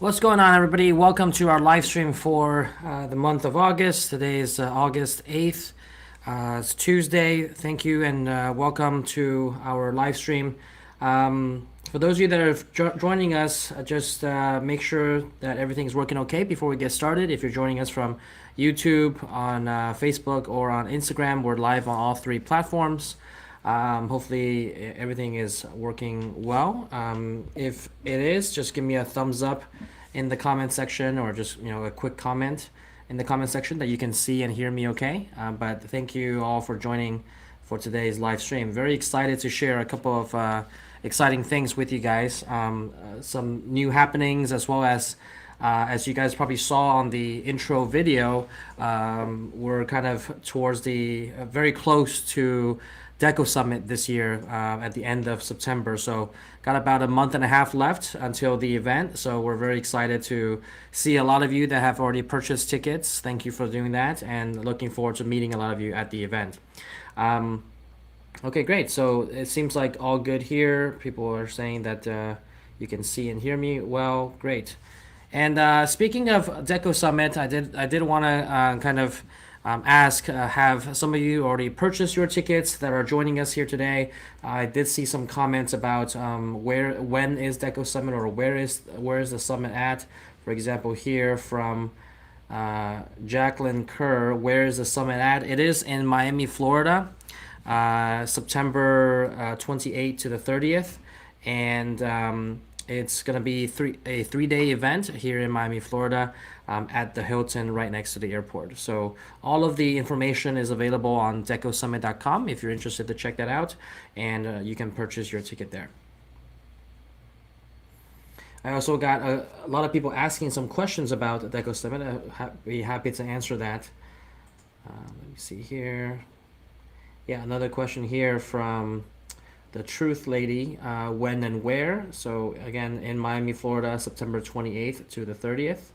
What's going on, everybody? Welcome to our live stream for the month of August. Today is August 8th. It's Tuesday. Thank you and welcome to our live stream. For those of you that are joining us, just make sure that everything's working okay before we get started. If you're joining us from YouTube, on Facebook, or on Instagram, we're live on all three platforms. Hopefully everything is working well. If it is, just give me a thumbs up in the comment section, or just a quick comment in the comment section that you can see and hear me okay. But thank you all for joining for today's live stream. Very excited to share a couple of exciting things with you guys. Some new happenings, as well as you guys probably saw on the intro video, we're kind of towards the very close to Deco Summit this year at the end of September. So got about a month and a half left until the event. So we're very excited to see a lot of you that have already purchased tickets. Thank you for doing that, and looking forward to meeting a lot of you at the event. Okay, great. So it seems like all good here. People are saying that you can see and hear me well. Great. And speaking of Deco Summit, I did want to kind of ask, have some of you already purchased your tickets that are joining us here today? I did see some comments about when is Deco Summit, or where is the summit at? For example, here from Jacqueline Kerr, where is the summit at? It is in Miami, Florida, September 28th to the 30th, and it's going to be a three-day event here in Miami, Florida, at the Hilton right next to the airport. So all of the information is available on decosummit.com if you're interested to check that out, and you can purchase your ticket there. I also got a lot of people asking some questions about Deco Summit. I'll be happy to answer that. Let me see here. Yeah, another question here from the Truth Lady, when and where. So again, in Miami, Florida, September 28th to the 30th.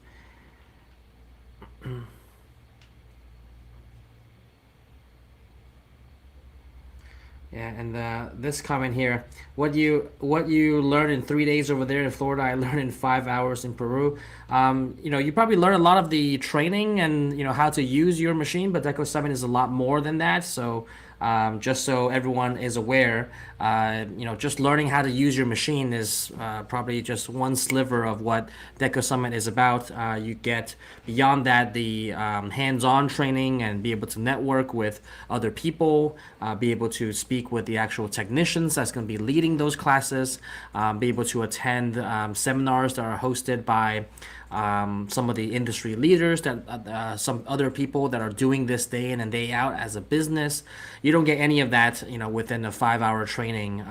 Yeah, and this comment here, what you learn in 3 days over there in Florida, I learned in 5 hours in Peru. You probably learn a lot of the training and how to use your machine, but Deco Summit is a lot more than that. So just so everyone is aware, just learning how to use your machine is probably just one sliver of what Deco Summit is about. You get beyond that the hands-on training, and be able to network with other people, be able to speak with the actual technicians that's going to be leading those classes, be able to attend seminars that are hosted by some of the industry leaders, that some other people that are doing this day in and day out as a business. You don't get any of that, within a 5-hour training.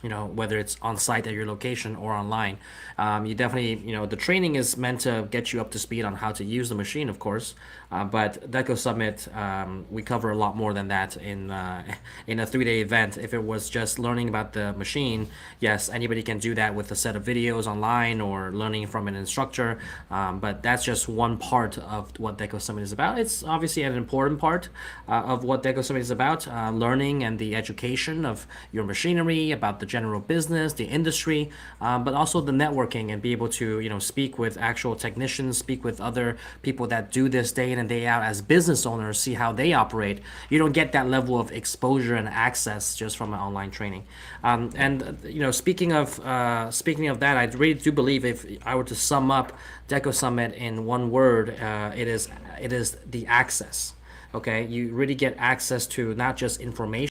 Whether it's on site at your location or online. You definitely, the training is meant to get you up to speed on how to use the machine, of course. But Deco Summit, we cover a lot more than that in a 3-day event. If it was just learning about the machine, yes, anybody can do that with a set of videos online or learning from an instructor. But that's just one part of what Deco Summit is about. It's obviously an important part of what Deco Summit is about, learning and the education of your machinery, about the general business, the industry, but also the networking, and be able to speak with actual technicians, speak with other people that do this day in and day out as business owners, see how they operate. You don't get that level of exposure and access just from an online training. Speaking of that, I really do believe, if I were to sum up Deco Summit in one word, it is the access. Okay, you really get access to not just information,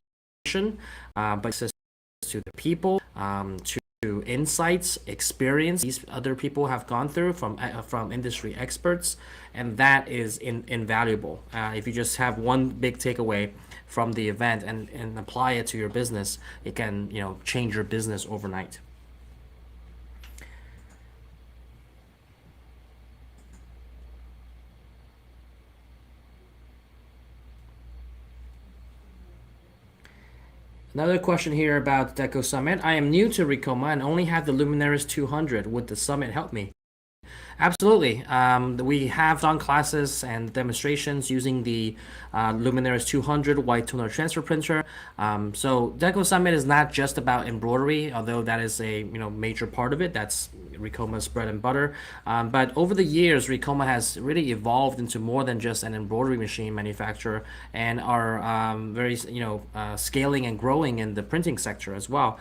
but access to the people, to insights, experience these other people have gone through from industry experts, and that is invaluable. If you just have one big takeaway from the event and apply it to your business, it can change your business overnight. Another question here about Deco Summit. I am new to Ricoma and only have the Luminaris 200. Would the Summit help me? Absolutely. We have done classes and demonstrations using the Luminaris 200 white toner transfer printer. So Deco Summit is not just about embroidery, although that is a major part of it. That's Ricoma's bread and butter. But over the years, Ricoma has really evolved into more than just an embroidery machine manufacturer, and are very scaling and growing in the printing sector as well.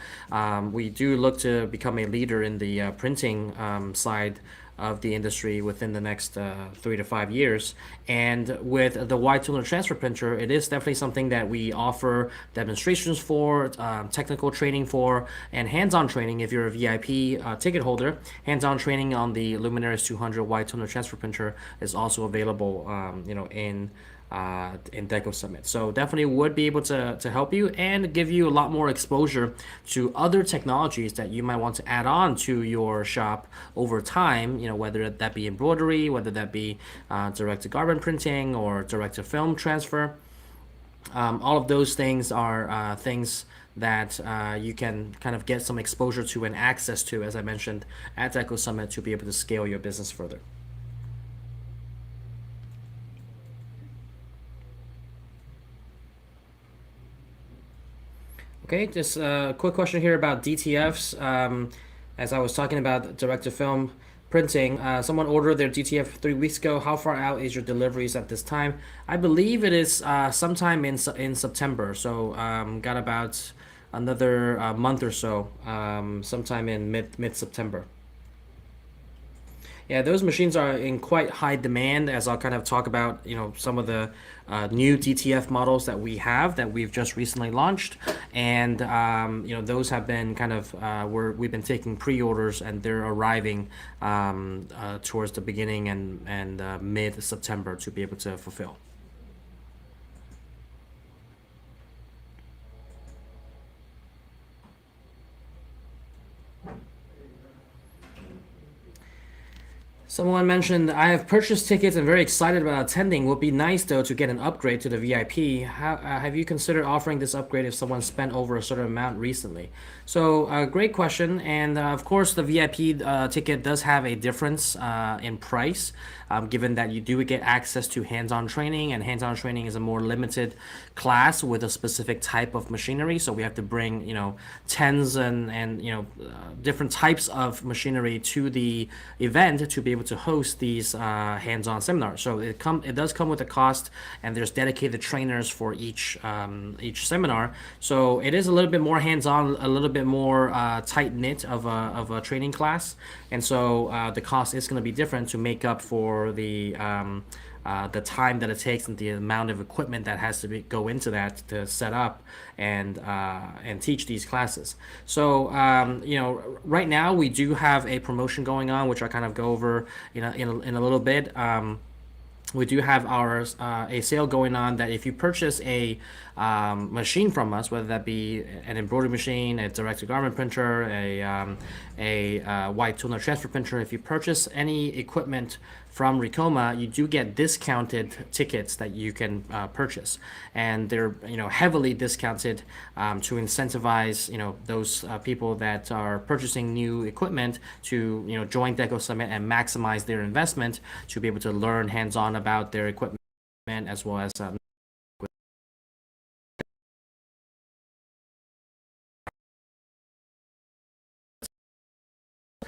We do look to become a leader in the printing side of the industry within the next 3 to 5 years. And with the wide toner transfer printer, it is definitely something that we offer demonstrations for, technical training for, and hands-on training if you're a VIP ticket holder. Hands-on training on the Luminaris 200 wide toner transfer printer is also available, in Deco Summit. So definitely would be able to help you and give you a lot more exposure to other technologies that you might want to add on to your shop over time, whether that be embroidery, whether that be direct to garment printing or direct to film transfer. All of those things are things that you can kind of get some exposure to and access to, as I mentioned, at Deco Summit to be able to scale your business further. Okay, just a quick question here about DTFs. As I was talking about direct to film printing, someone ordered their DTF 3 weeks ago. How far out is your deliveries at this time? I believe it is sometime in September. So got about another month or so, sometime in mid September. Yeah, those machines are in quite high demand, as I'll kind of talk about, some of the new DTF models that we have that we've just recently launched, and those have been kind of we've been taking pre-orders, and they're arriving towards the beginning and mid September to be able to fulfill. Someone mentioned, I have purchased tickets and very excited about attending. Would be nice though to get an upgrade to the VIP. Have you considered offering this upgrade if someone spent over a certain amount recently? So, great question. And of course, the VIP ticket does have a difference in price, given that you do get access to hands-on training, and hands-on training is a more limited class with a specific type of machinery. So we have to bring, tens and different types of machinery to the event to be able to host these hands-on seminars. So it does come with a cost, and there's dedicated trainers for each seminar. So it is a little bit more hands-on, a little bit more tight-knit of a training class, and so the cost is going to be different to make up for the time that it takes and the amount of equipment that has to go into that to set up and teach these classes. So right now we do have a promotion going on, which I kind of go over in a little bit. We do have our a sale going on that if you purchase a machine from us, whether that be an embroidery machine, a direct-to-garment printer, a white toner transfer printer, if you purchase any equipment from Ricoma, you do get discounted tickets that you can purchase, and they're heavily discounted to incentivize those people that are purchasing new equipment to join Deco Summit and maximize their investment to be able to learn hands-on about their equipment, as well as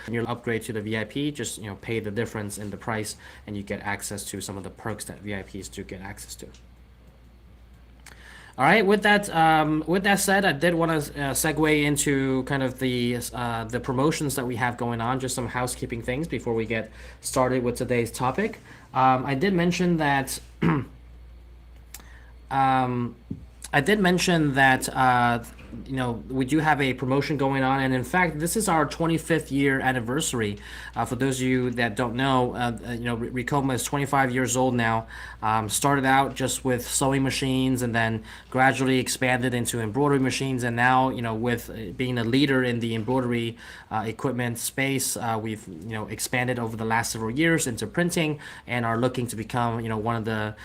when you upgrade to the VIP, just pay the difference in the price, and you get access to some of the perks that VIPs do get access to. All right. With that said, I did want to segue into kind of the promotions that we have going on. Just some housekeeping things before we get started with today's topic. I did mention that. I did mention that we do have a promotion going on, and in fact, this is our 25th year anniversary. For those of you that don't know, Ricoma is 25 years old now. Started out just with sewing machines, and then gradually expanded into embroidery machines, and now with being a leader in the embroidery equipment space, we've expanded over the last several years into printing, and are looking to become one of the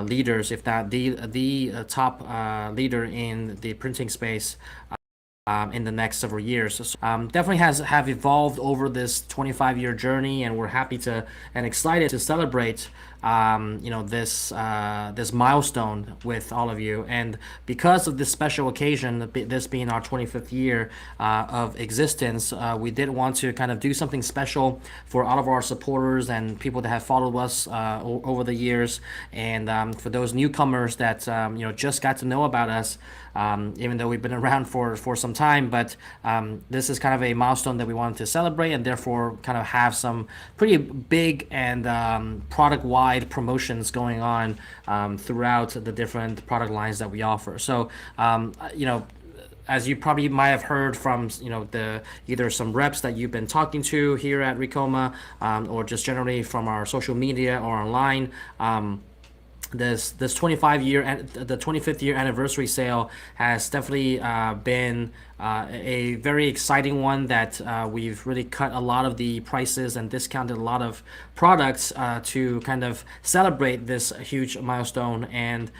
leaders, if not the top leader in the printing space in the next several years. Definitely has have evolved over this 25-year journey, and we're happy to and excited to celebrate this milestone with all of you. And because of this special occasion, this being our 25th year of existence, we did want to kind of do something special for all of our supporters and people that have followed us over the years, and for those newcomers that just got to know about us. Even though we've been around for some time, but this is kind of a milestone that we wanted to celebrate, and therefore kind of have some pretty big and product-wide promotions going on throughout the different product lines that we offer. So, as you probably might have heard from the either some reps that you've been talking to here at Ricoma, or just generally from our social media or online. This 25 year and the 25th year anniversary sale has definitely been a very exciting one that we've really cut a lot of the prices and discounted a lot of products to kind of celebrate this huge milestone, and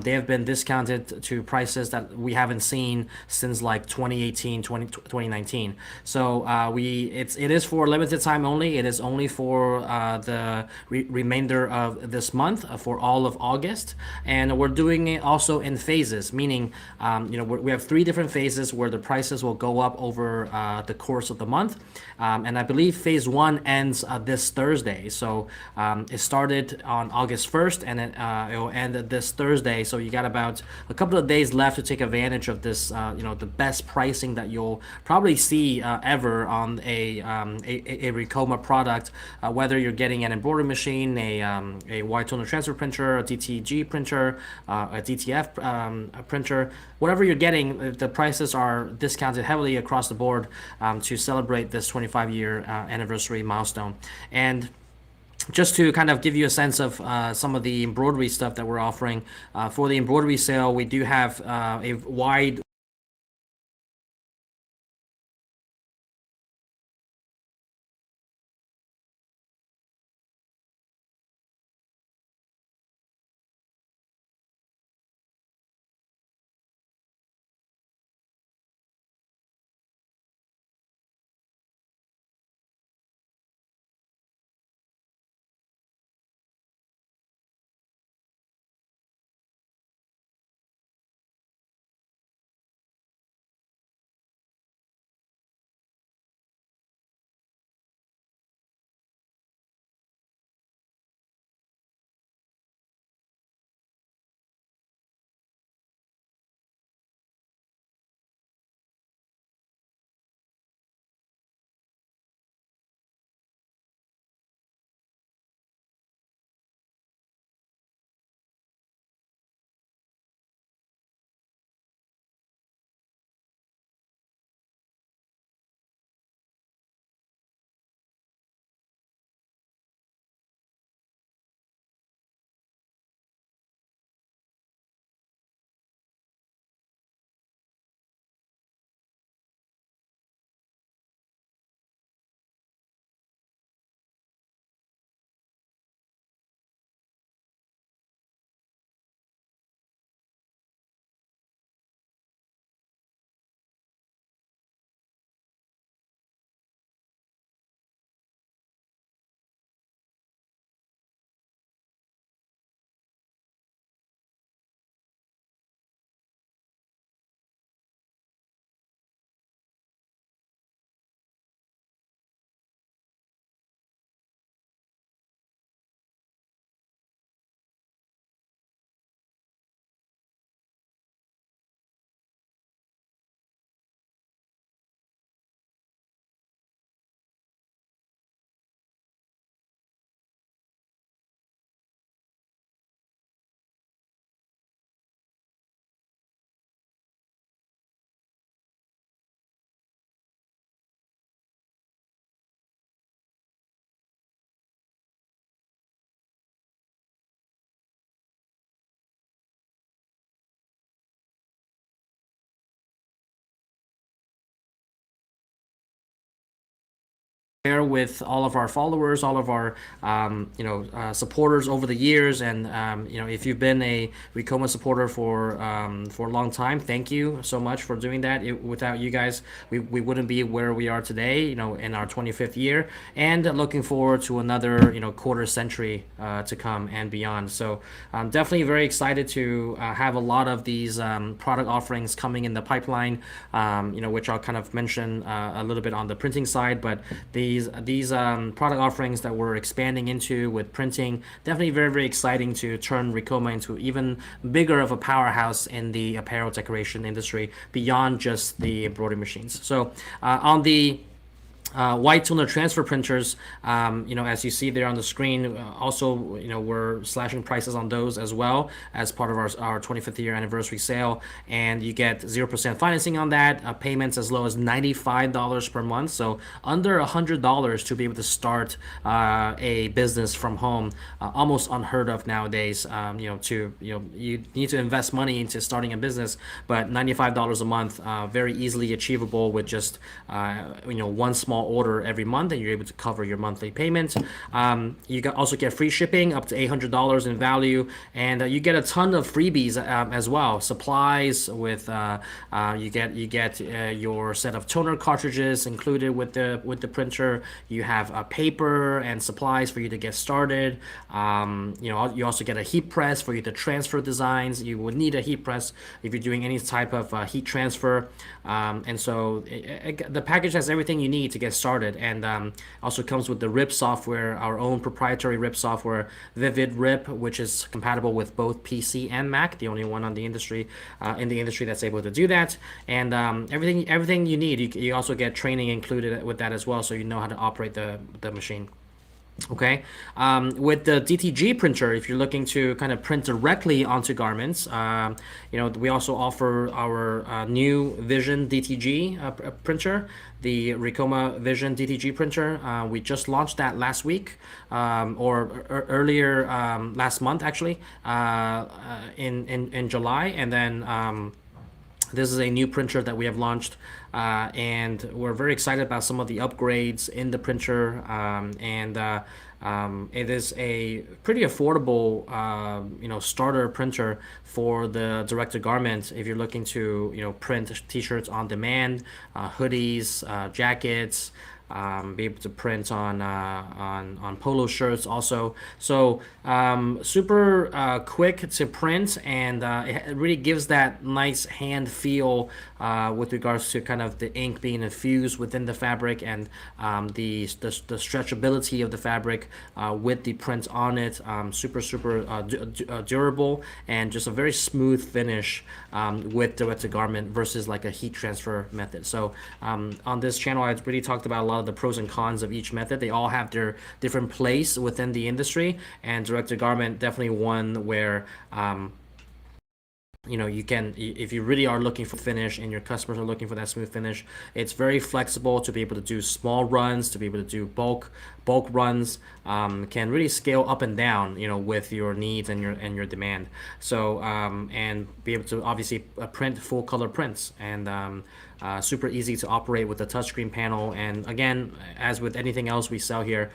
they have been discounted to prices that we haven't seen since like 2018 2019. So it is for limited time only. It is only for the remainder of this month, for all of August, and we're doing it also in phases, meaning we have three different phases where the prices will go up over the course of the month. And I believe phase one ends this Thursday. So it started on August 1st, and it will end this Thursday. So you got about a couple of days left to take advantage of this, the best pricing that you'll probably see ever on a Ricoma product, whether you're getting an embroidery machine, a wide toner transfer printer, a DTG printer, a DTF printer, whatever you're getting, the prices are discounted heavily across the board to celebrate this 25-year anniversary milestone. And just to kind of give you a sense of some of the embroidery stuff that we're offering for the embroidery sale, we do have a wide share with all of our followers, all of our supporters over the years. And if you've been a Ricoma supporter for a long time, thank you so much for doing that. Without you guys, we wouldn't be where we are today. In our 25th year, and looking forward to another quarter century to come and beyond. So I'm definitely very excited to have a lot of these product offerings coming in the pipeline. Which I'll kind of mention a little bit on the printing side, but these product offerings that we're expanding into with printing, definitely very, very exciting to turn Ricoma into even bigger of a powerhouse in the apparel decoration industry beyond just the embroidery machines. So on the white toner transfer printers, as you see there on the screen, also, we're slashing prices on those as well as part of our 25th year anniversary sale. And you get 0% financing on that, payments as low as $95 per month. So under $100 to be able to start a business from home, almost unheard of nowadays. You need to invest money into starting a business, but $95 a month, very easily achievable with just, one small order every month, and you're able to cover your monthly payment. You also get free shipping up to $800 in value, and you get a ton of freebies as well. Supplies with you get your set of toner cartridges included with the printer. You have paper and supplies for you to get started. You also get a heat press for you to transfer designs. You would need a heat press if you're doing any type of heat transfer. And so the package has everything you need to get started, and also comes with the RIP software, our own proprietary RIP software, VividRIP, which is compatible with both PC and Mac, the only one on the industry that's able to do that. And everything you need. You also get training included with that as well, so you know how to operate the machine. Okay, with the DTG printer, if you're looking to kind of print directly onto garments, we also offer our new Vision DTG printer, the Ricoma Vision DTG printer. We just launched that last week, earlier last month actually, in July, and then. This is a new printer that we have launched, and we're very excited about some of the upgrades in the printer. It is a pretty affordable, starter printer for the direct-to-garment. If you're looking to, print T-shirts on demand, hoodies, jackets. Be able to print on polo shirts also. So super quick to print, and it really gives that nice hand feel with regards to kind of the ink being infused within the fabric, and the stretchability of the fabric with the print on it. Super durable, and just a very smooth finish with direct-to-garment versus like a heat transfer method. So on this channel, I've really talked about a lot of the pros and cons of each method. They all have their different place within the industry, and direct-to-garment definitely one where you can, if you really are looking for finish and your customers are looking for that smooth finish, it's very flexible to be able to do small runs, to be able to do bulk runs, can really scale up and down, with your needs and your demand. So and be able to obviously print full color prints, and super easy to operate with the touchscreen panel. And again, as with anything else we sell here,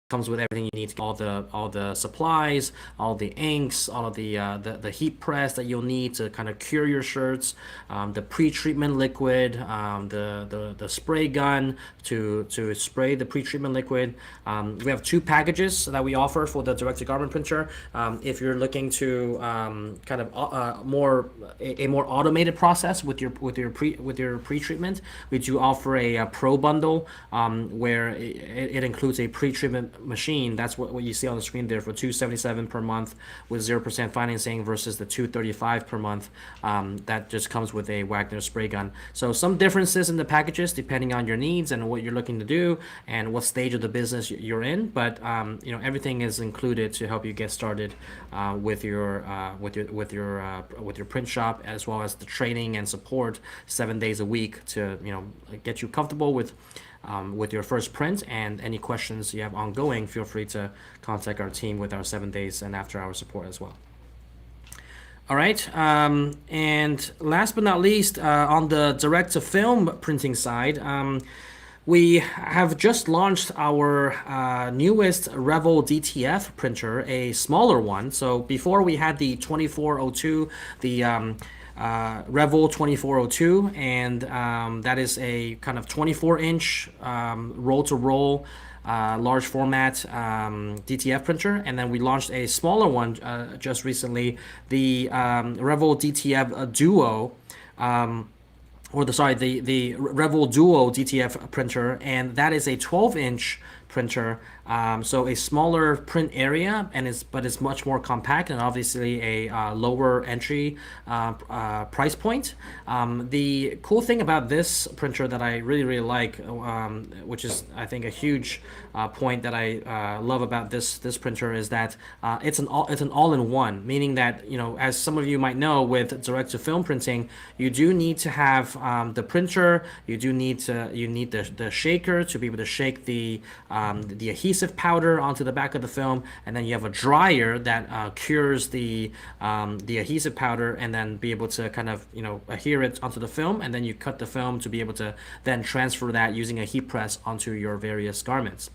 comes with everything you need, all the supplies, all the inks, all of the heat press that you'll need to kind of cure your shirts, the pre-treatment liquid, the spray gun to spray the pre-treatment liquid. We have two packages that we offer for the direct-to-garment printer. If you're looking to kind of a more automated process with your pre-treatment, we do offer a pro bundle, where it includes a pre-treatment machine. That's what you see on the screen there, for $277 per month with 0% financing, versus the $235 per month that just comes with a Wagner spray gun. So some differences in the packages depending on your needs and what you're looking to do and what stage of the business you're in, but everything is included to help you get started with your print shop, as well as the training and support 7 days a week to get you comfortable with your first print. And any questions you have ongoing, feel free to contact our team with our 7 days and after hour support as well. All right, and last but not least, on the direct to film printing side, We have just launched our newest Revel DTF printer, a smaller one. So before we had the 2402, the Revel 2402, and that is a kind of 24-inch roll-to-roll large format DTF printer, and then we launched a smaller one just recently, the Revel DTF Duo. Or the Revel Duo DTF printer, and that is a 12-inch printer, so a smaller print area, and it's much more compact and obviously a lower entry price point. The cool thing about this printer that I really like, which is I think a huge point that I love about this printer, is that it's an all-in-one, meaning that, as some of you might know, with direct to film printing, you do need to have the printer, you need the shaker to be able to shake the adhesive powder onto the back of the film, and then you have a dryer that cures the adhesive powder, and then be able to kind of adhere it onto the film, and then you cut the film to be able to then transfer that using a heat press onto your various garments.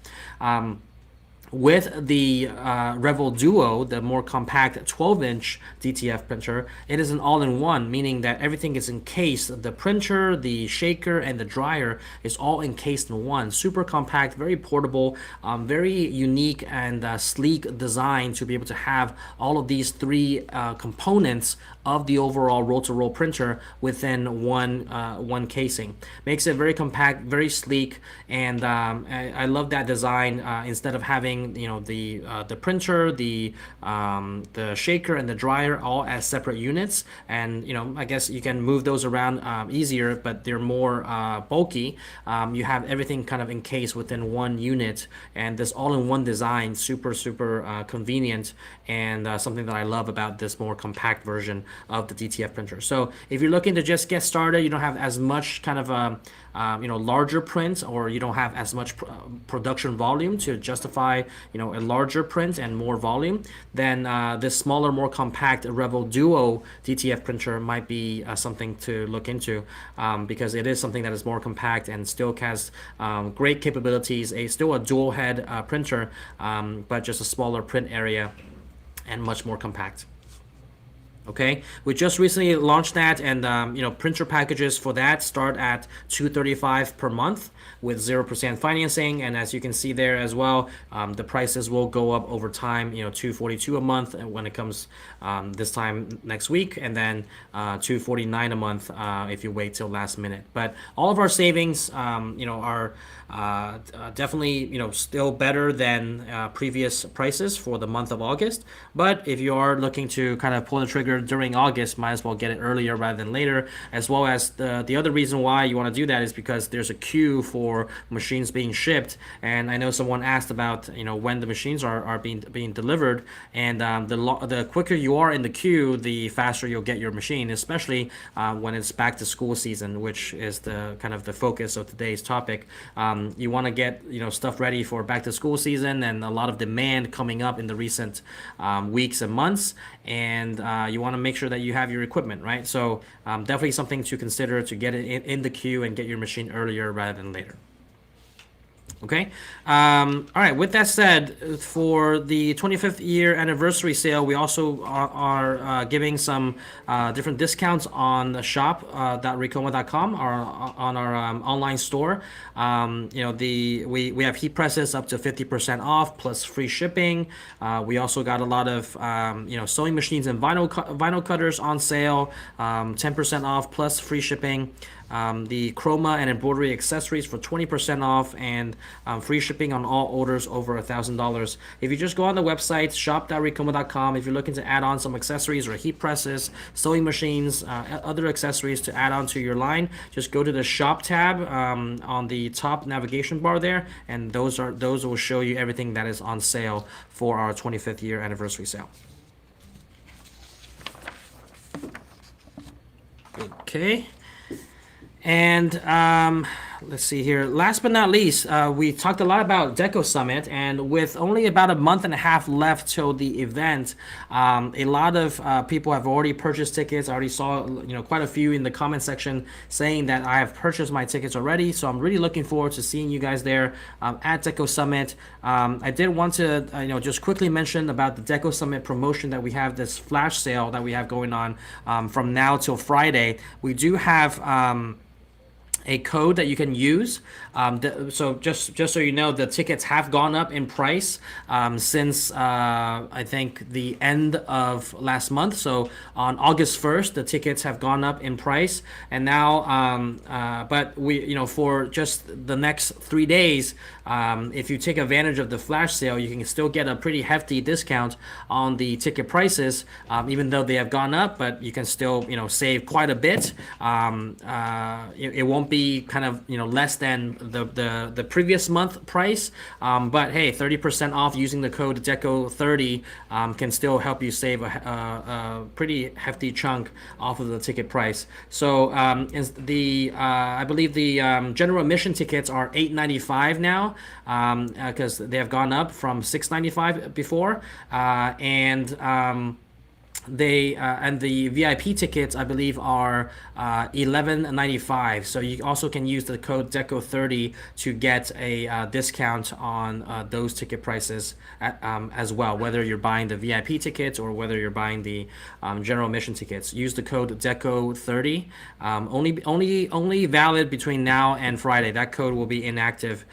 With the Revel Duo, the more compact 12-inch DTF printer, it is an all-in-one, meaning that everything is encased. The printer, the shaker, and the dryer is all encased in one. Super compact, very portable, very unique and sleek design to be able to have all of these three components of the overall roll-to-roll printer within one casing. Makes it very compact, very sleek, and I love that design. Instead of having the printer, the shaker, and the dryer all as separate units, and I guess you can move those around easier, but they're more bulky. You have everything kind of encased within one unit, and this all-in-one design, super convenient, and something that I love about this more compact version of the DTF printer. So if you're looking to just get started, you don't have as much kind of larger print, or you don't have as much production volume to justify a larger print and more volume, then this smaller, more compact Revel Duo DTF printer might be something to look into, because it is something that is more compact and still has great capabilities. Still a dual head printer, but just a smaller print area and much more compact. Okay, we just recently launched that, and printer packages for that start at $235 per month with 0% financing, and as you can see there as well, the prices will go up over time. $242 a month when it comes this time next week, and then $249 a month if you wait till last minute. But all of our savings, are definitely still better than previous prices for the month of August. But if you are looking to kind of pull the trigger during August, might as well get it earlier rather than later. As well as the other reason why you want to do that is because there's a queue for machines being shipped, and I know someone asked about when the machines are being delivered, and the quicker you are in the queue, the faster you'll get your machine, especially when it's back to school season, which is the kind of the focus of today's topic. You want to get stuff ready for back to school season, and a lot of demand coming up in the recent weeks and months, and you want to make sure that you have your equipment, right? So definitely something to consider, to get it in the queue and get your machine earlier rather than later. Okay. All right. With that said, for the 25th year anniversary sale, we also are giving some different discounts on the shop.ricoma.com, or on our online store. We have heat presses up to 50% off plus free shipping. We also got a lot of sewing machines and vinyl cutters on sale, 10% off plus free shipping. The chroma and embroidery accessories for 20% off, and free shipping on all orders over $1,000. If you just go on the website shop.ricoma.com, if you're looking to add on some accessories or heat presses, sewing machines, other accessories to add on to your line, just go to the shop tab on the top navigation bar there, and those will show you everything that is on sale for our 25th year anniversary sale. Okay. And let's see here. Last but not least, we talked a lot about Deco Summit, and with only about a month and a half left till the event, a lot of people have already purchased tickets. I already saw, quite a few in the comment section saying that I have purchased my tickets already. So I'm really looking forward to seeing you guys there at Deco Summit. I did want to, just quickly mention about the Deco Summit promotion that we have, this flash sale that we have going on from now till Friday. We do have. A code that you can use. So just so you know, the tickets have gone up in price since I think the end of last month. So on August 1st, the tickets have gone up in price, and now, but we, for just the next 3 days, if you take advantage of the flash sale, you can still get a pretty hefty discount on the ticket prices, even though they have gone up. But you can still, save quite a bit. It won't be kind of less than the previous month price, but hey, 30% off using the code DECO30 can still help you save a pretty hefty chunk off of the ticket price. So I believe the general admission tickets are $8.95 now, because they have gone up from $6.95 before, and the VIP tickets, I believe, are $11.95. So you also can use the code DECO30 to get a discount on those ticket prices as well, whether you're buying the VIP tickets or whether you're buying the general admission tickets. Use the code DECO30. Only valid between now and Friday. That code will be inactive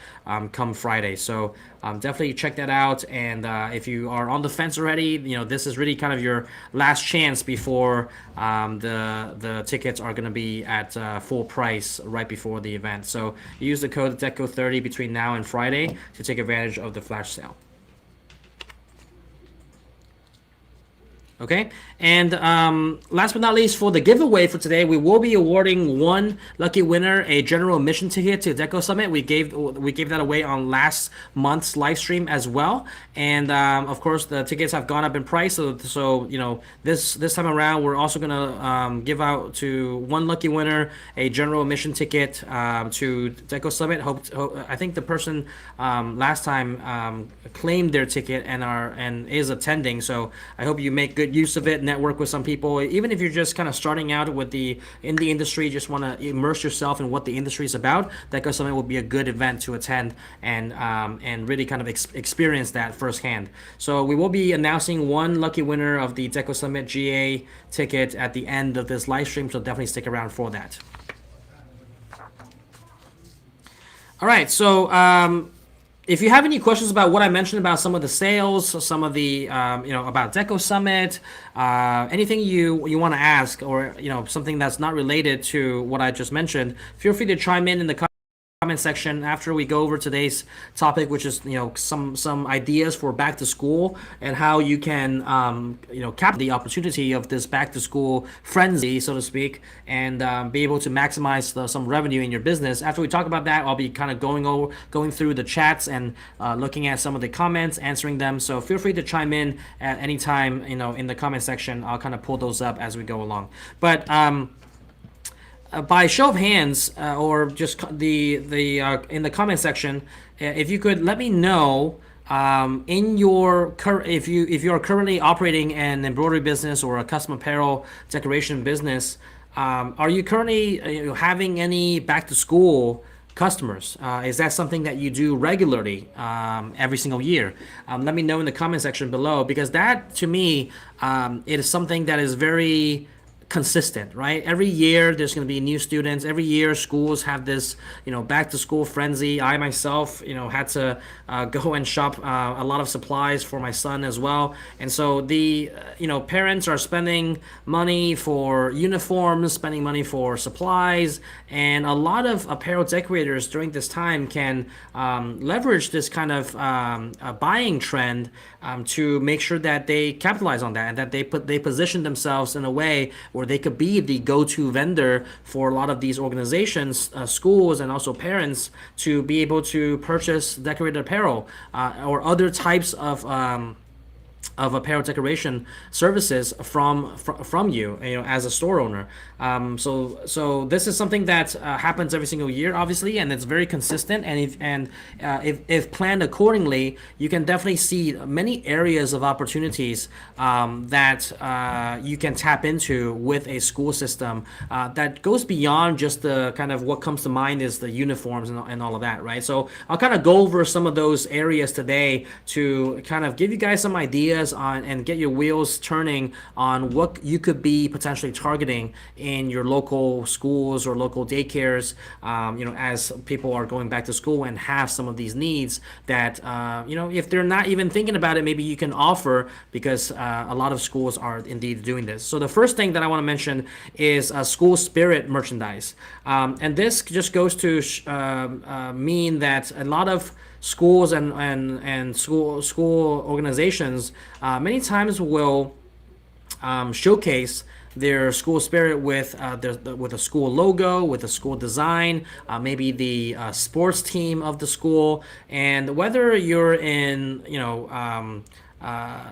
come Friday. So definitely check that out. And if you are on the fence already, this is really kind of your last chance before the tickets are going to be at full price right before the event. So use the code DECO30 between now and Friday to take advantage of the flash sale. Okay, and last but not least, for the giveaway for today, we will be awarding one lucky winner a general admission ticket to Deco Summit. We gave that away on last month's live stream as well, and of course the tickets have gone up in price. So this time around, we're also gonna give out to one lucky winner a general admission ticket to Deco Summit. I think the person last time claimed their ticket and is attending. So I hope you make good use of it, network with some people. Even if you're just kind of starting out in the industry, just want to immerse yourself in what the industry is about, Deco Summit will be a good event to attend and really kind of experience that firsthand. So we will be announcing one lucky winner of the Deco Summit GA ticket at the end of this live stream, so definitely stick around for that. All right, so if you have any questions about what I mentioned about some of the sales, some of the about Deco Summit, anything you want to ask, or something that's not related to what I just mentioned, feel free to chime in the comment section after we go over today's topic, which is some ideas for back to school and how you can capture the opportunity of this back to school frenzy, so to speak, and be able to maximize some revenue in your business. After we talk about that, I'll be kind of going through the chats and looking at some of the comments, answering them. So feel free to chime in at any time in the comment section. I'll kind of pull those up as we go along. But by show of hands, or just the in the comment section, if you could let me know in your if you are currently operating an embroidery business or a custom apparel decoration business, are you currently having any back to school customers? Is that something that you do regularly every single year? Let me know in the comment section below, because that to me it is something that is very consistent, right? Every year there's going to be new students. Every year schools have this back to school frenzy. I myself had to go and shop a lot of supplies for my son as well, and so the parents are spending money for uniforms, spending money for supplies, and a lot of apparel decorators during this time can leverage this kind of buying trend to make sure that they capitalize on that, and that they position themselves in a way where they could be the go-to vendor for a lot of these organizations, schools, and also parents to be able to purchase decorated apparel or other types of apparel decoration services from you, as a store owner. So this is something that happens every single year, obviously, and it's very consistent. And if planned accordingly, you can definitely see many areas of opportunities that you can tap into with a school system that goes beyond just the kind of what comes to mind is the uniforms and all of that, right? So I'll kind of go over some of those areas today to kind of give you guys some ideas on and get your wheels turning on what you could be potentially targeting in your local schools or local daycares, as people are going back to school and have some of these needs that, if they're not even thinking about it, maybe you can offer because a lot of schools are indeed doing this. So the first thing that I want to mention is school spirit merchandise. And this just goes to mean that a lot of schools and school organizations many times will showcase their school spirit with with a school logo, with a school design, maybe the sports team of the school, and whether you're in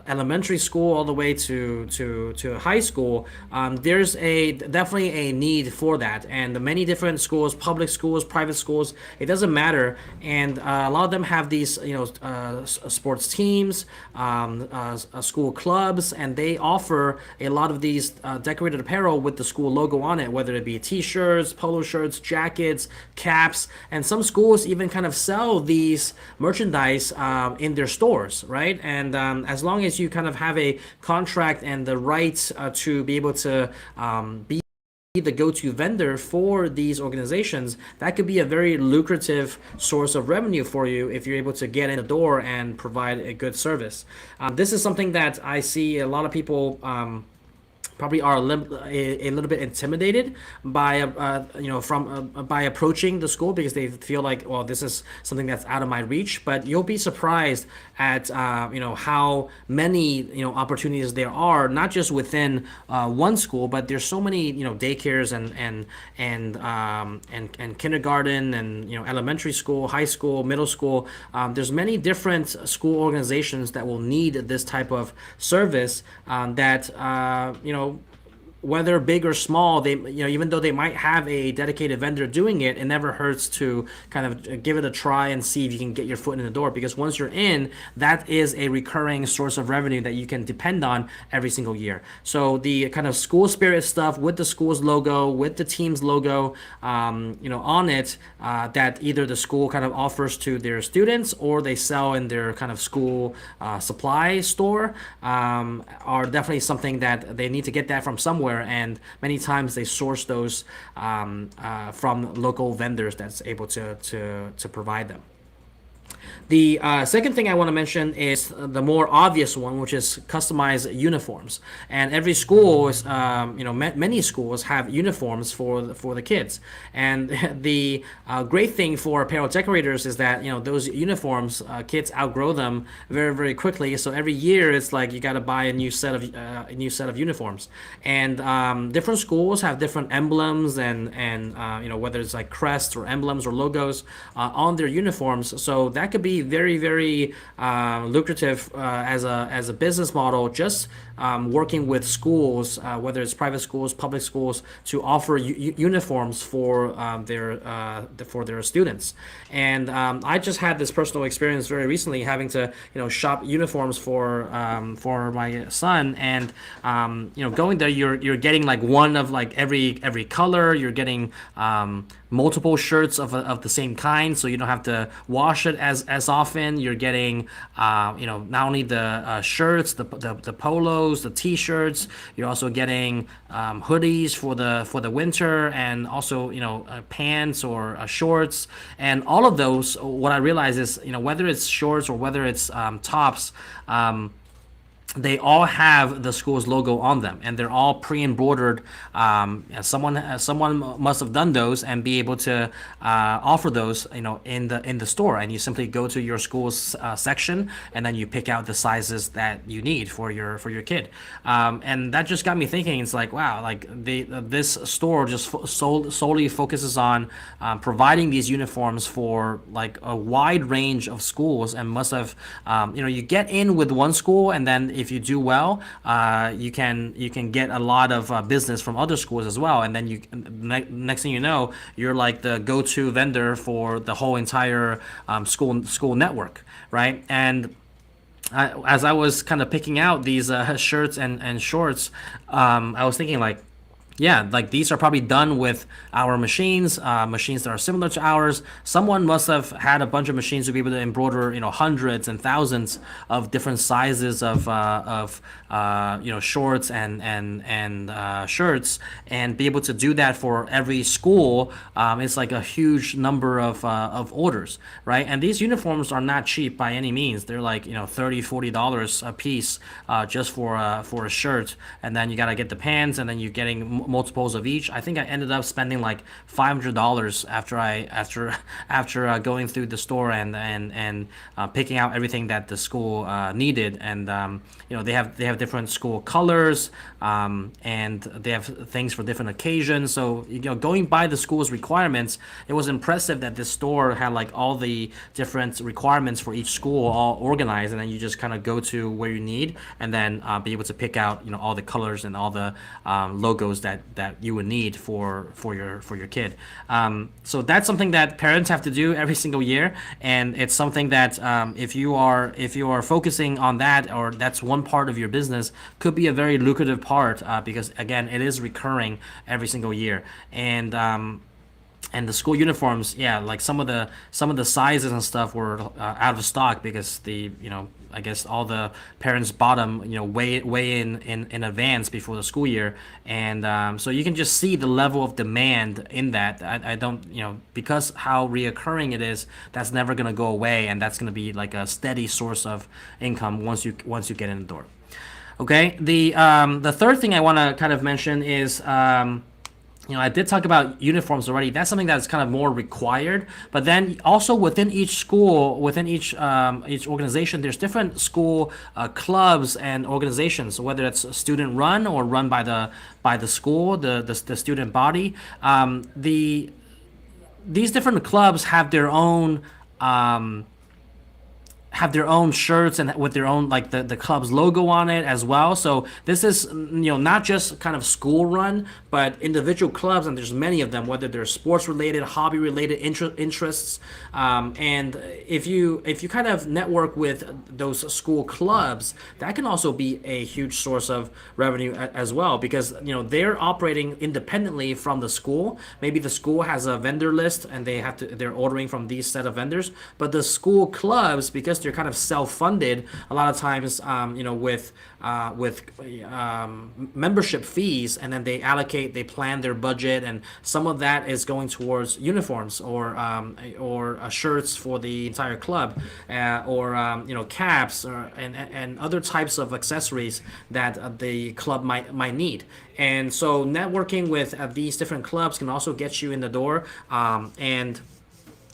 elementary school all the way to high school, there's a definitely a need for that. And the many different schools, public schools, private schools, it doesn't matter. And a lot of them have these sports teams, school clubs, and they offer a lot of these decorated apparel with the school logo on it, whether it be t-shirts, polo shirts, jackets, caps, and some schools even kind of sell these merchandise in their stores, right? And as long as you kind of have a contract and the rights to be able to be the go-to vendor for these organizations, that could be a very lucrative source of revenue for you if you're able to get in the door and provide a good service. This is something that I see a lot of people probably are a little bit intimidated by by approaching the school because they feel like, well, this is something that's out of my reach. But you'll be surprised at how many opportunities there are, not just within one school, but there's so many daycares and kindergarten and elementary school, high school, middle school. There's many different school organizations that will need this type of service that whether big or small, they even though they might have a dedicated vendor doing it, it never hurts to kind of give it a try and see if you can get your foot in the door. Because once you're in, that is a recurring source of revenue that you can depend on every single year. So the kind of school spirit stuff with the school's logo, with the team's logo, on it, that either the school kind of offers to their students or they sell in their kind of school supply store, are definitely something that they need to get that from somewhere. And many times they source those from local vendors that's able to provide them. The second thing I want to mention is the more obvious one, which is customized uniforms. And every school is, many schools have uniforms for the kids. And the great thing for apparel decorators is that those uniforms, kids outgrow them very very quickly. So every year it's like you got to buy a new set of uniforms. And different schools have different emblems and whether it's like crests or emblems or logos on their uniforms. So that could be very very lucrative as a business model, just working with schools, whether it's private schools, public schools, to offer uniforms for their students. And I just had this personal experience very recently, having to shop uniforms for my son, and going there, you're getting like one of like every color. You're getting multiple shirts of the same kind, so you don't have to wash it as often. You're getting not only the shirts, the polos, the t-shirts. You're also getting hoodies for the winter, and also pants or shorts. And all of those, what I realize is whether it's shorts or whether it's tops, they all have the school's logo on them, and they're all pre-embroidered. Someone must have done those and be able to offer those, in the store. And you simply go to your school's section, and then you pick out the sizes that you need for your kid. And that just got me thinking. It's like, wow, like this store just solely focuses on providing these uniforms for like a wide range of schools, and must have, you get in with one school, and then if you do well, you can get a lot of business from other schools as well, and then next thing you know, you're like the go-to vendor for the whole entire school network, right? And as I was kind of picking out these shirts and shorts, I was thinking like, yeah, like these are probably done with our machines, machines that are similar to ours. Someone must have had a bunch of machines to be able to embroider, hundreds and thousands of different sizes of shorts and shirts, and be able to do that for every school. It's like a huge number of orders, right? And these uniforms are not cheap by any means. They're like $30-$40 a piece, just for a shirt, and then you gotta get the pants, and then you're getting multiples of each. I think I ended up spending like $500 after going through the store and picking out everything that the school needed. And they have different school colors, and they have things for different occasions. So going by the school's requirements, it was impressive that this store had like all the different requirements for each school all organized, and then you just kind of go to where you need, and then be able to pick out all the colors and all the logos that you would need for your kid. So that's something that parents have to do every single year, and it's something that if you are focusing on that, or that's one part of your business, could be a very lucrative part, because again, it is recurring every single year. And the school uniforms, yeah, like some of the sizes and stuff were out of stock, because I guess all the parents bought them way in advance before the school year. And so you can just see the level of demand in that. I don't, because how reoccurring it is, that's never gonna go away, and that's gonna be like a steady source of income once you get in the door. Okay, the third thing I want to kind of mention is, I did talk about uniforms already. That's something that's kind of more required. But then also within each school, within each organization, there's different school clubs and organizations, whether it's student run or run by the school, the student body. These different clubs have their own shirts, and with their own, like, the club's logo on it as well. So this is not just kind of school run, but individual clubs, and there's many of them, whether they're sports related, hobby related interests. And if you kind of network with those school clubs, that can also be a huge source of revenue as well, because they're operating independently from the school. Maybe the school has a vendor list, and they're ordering from these set of vendors, but the school clubs, because they're kind of self-funded a lot of times, with membership fees, and then they plan their budget, and some of that is going towards uniforms, or shirts for the entire club, or caps, and other types of accessories that the club might need. And so networking with these different clubs can also get you in the door, and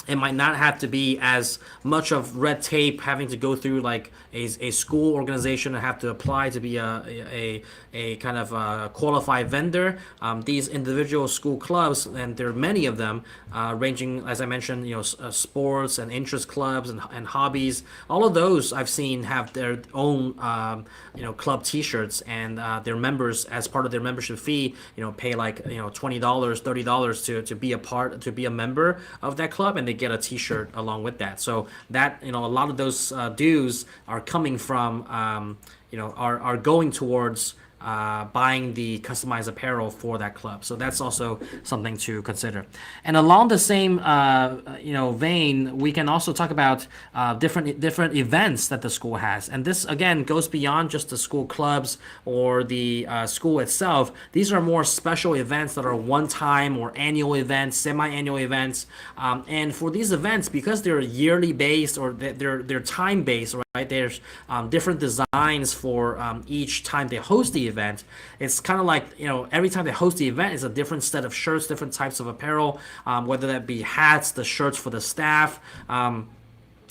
it might not have to be as much of red tape, having to go through like a school organization and have to apply to be a kind of qualified vendor. These individual school clubs, and there are many of them, ranging, as I mentioned, sports and interest clubs and hobbies. All of those I've seen have their own club T-shirts, and their members, as part of their membership fee, pay like $20, $30 to be a member of that club, and they get a T-shirt along with that. So that a lot of those dues are coming from are going towards buying the customized apparel for that club. So that's also something to consider. And along the same vein, we can also talk about different events that the school has. And this again goes beyond just the school clubs or the school itself. These are more special events that are one-time or annual events, semi-annual events. And for these events, because they're yearly based, or they're time based, right? There's different designs for each time they host the event. It's kind of like, every time they host the event, it's a different set of shirts, different types of apparel, whether that be hats, the shirts for the staff,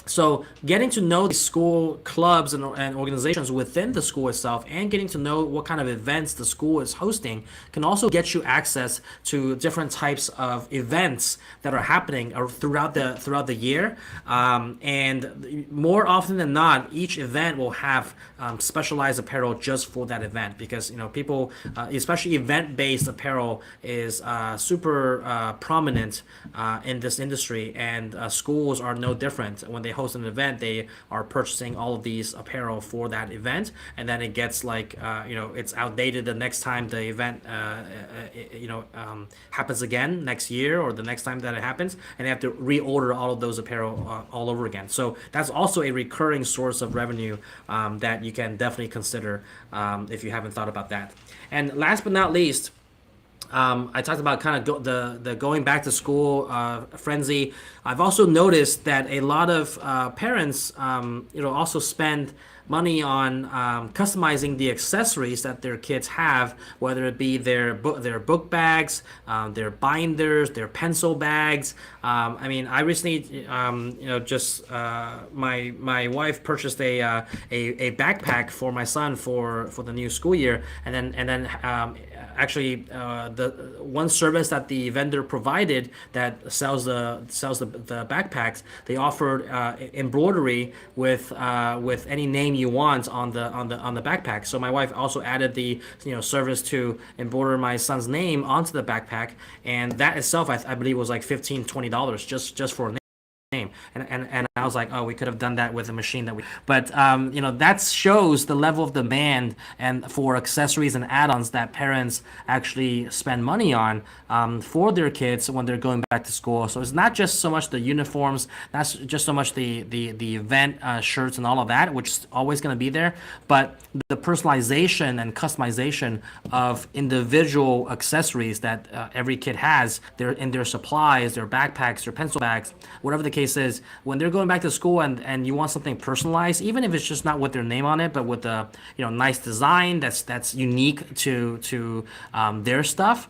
So getting to know the school clubs and organizations within the school itself, and getting to know what kind of events the school is hosting, can also get you access to different types of events that are happening throughout the year. And more often than not, each event will have specialized apparel just for that event, because people, especially event-based apparel, is super prominent in this industry, and schools are no different. When they host an event, they are purchasing all of these apparel for that event, and then it gets like it's outdated the next time the event happens again next year, or the next time that it happens, and they have to reorder all of those apparel all over again. So that's also a recurring source of revenue that you can definitely consider if you haven't thought about that. And last but not least, I talked about kind of the going back to school frenzy. I've also noticed that a lot of parents, also spend money on customizing the accessories that their kids have, whether it be their book bags, their binders, their pencil bags. I mean, I recently, just my wife purchased a backpack for my son for the new school year, and then actually the one service that the vendor provided that sells the backpacks, they offered embroidery with any name you want on the backpack. So my wife also added the service to embroider my son's name onto the backpack, and that itself I believe was like $15-20 just for a name. And I was like, oh, we could have done that with a machine but that shows the level of demand and for accessories and add-ons that parents actually spend money on for their kids when they're going back to school. So it's not just so much the uniforms, not just so much the event shirts and all of that, which is always going to be there, but the personalization and customization of individual accessories that every kid has in their supplies, their backpacks, their pencil bags, whatever the case is. When they're going back to school and you want something personalized, even if it's just not with their name on it, but with a nice design that's unique to their stuff.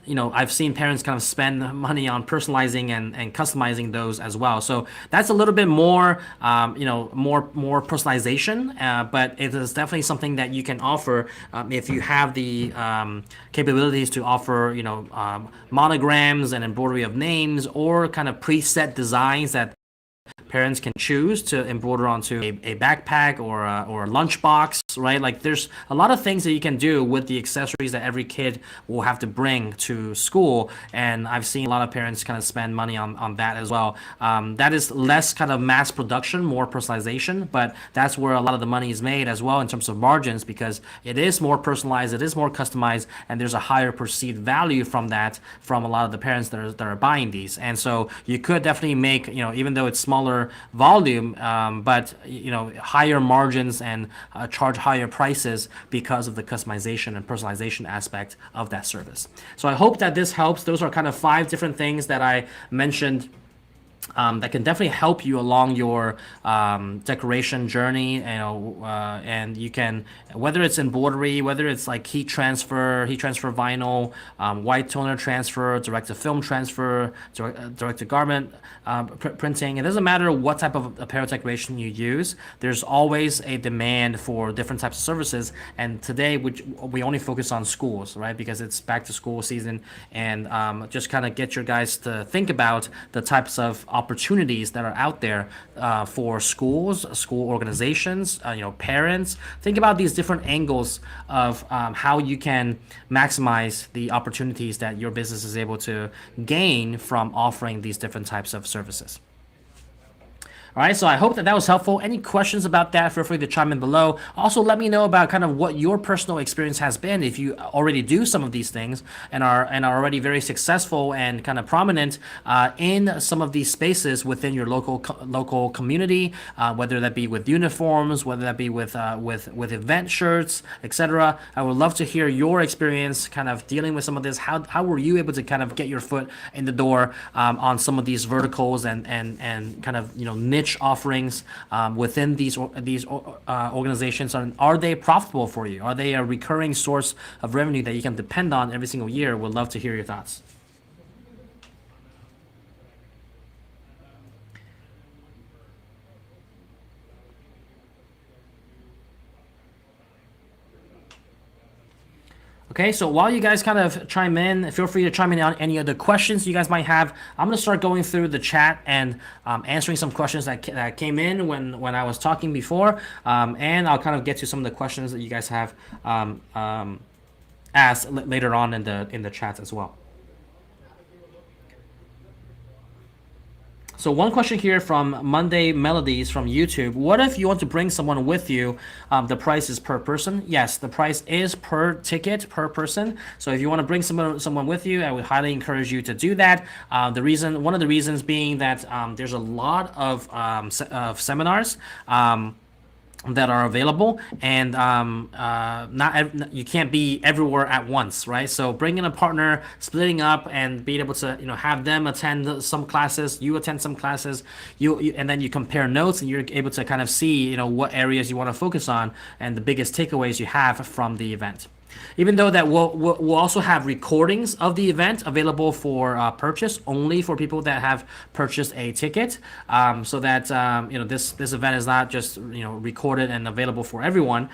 I've seen parents kind of spend money on personalizing and customizing those as well. So that's a little bit more, more personalization, but it is definitely something that you can offer if you have the capabilities to offer, monograms and embroidery of names, or kind of preset designs that parents can choose to embroider onto a backpack or a lunchbox, right? Like there's a lot of things that you can do with the accessories that every kid will have to bring to school. And I've seen a lot of parents kind of spend money on that as well. That is less kind of mass production, more personalization, but that's where a lot of the money is made as well in terms of margins, because it is more personalized, it is more customized, and there's a higher perceived value from that from a lot of the parents that are buying these. And so you could definitely make, even though it's smaller volume, but higher margins and charge higher prices because of the customization and personalization aspect of that service. So I hope that this helps. Those are kind of 5 different things that I mentioned that can definitely help you along your decoration journey. And you can, whether it's embroidery, whether it's like heat transfer vinyl, white toner transfer, direct to film transfer, direct to garment printing. It doesn't matter what type of apparel decoration you use. There's always a demand for different types of services. And today we only focus on schools, right? Because it's back to school season, and just kind of get your guys to think about the types of opportunities that are out there for schools, school organizations, parents. Think about these different angles of how you can maximize the opportunities that your business is able to gain from offering these different types of services. All right, so I hope that was helpful. Any questions about that, feel free to chime in below. Also, let me know about kind of what your personal experience has been, if you already do some of these things and are already very successful and kind of prominent in some of these spaces within your local community, whether that be with uniforms, whether that be with event shirts, etc. I would love to hear your experience kind of dealing with some of this. How were you able to kind of get your foot in the door on some of these verticals and kind of niche offerings within these organizations? Are they profitable for you? Are they a recurring source of revenue that you can depend on every single year? Would love to hear your thoughts. Okay, so while you guys kind of chime in, feel free to chime in on any other questions you guys might have. I'm gonna start going through the chat and answering some questions that came in when I was talking before, and I'll kind of get to some of the questions that you guys have asked later on in the chat as well. So one question here from Monday Melodies from YouTube. What if you want to bring someone with you? The price is per person. Yes, the price is per ticket per person. So if you want to bring someone with you, I would highly encourage you to do that. One of the reasons being that there's a lot of seminars. That are available, and you can't be everywhere at once, right? So bringing a partner, splitting up, and being able to have them attend some classes, you attend some classes, and then you compare notes, and you're able to kind of see what areas you want to focus on and the biggest takeaways you have from the event. Even though that we'll also have recordings of the event available for purchase only for people that have purchased a ticket, so that this event is not just recorded and available for everyone.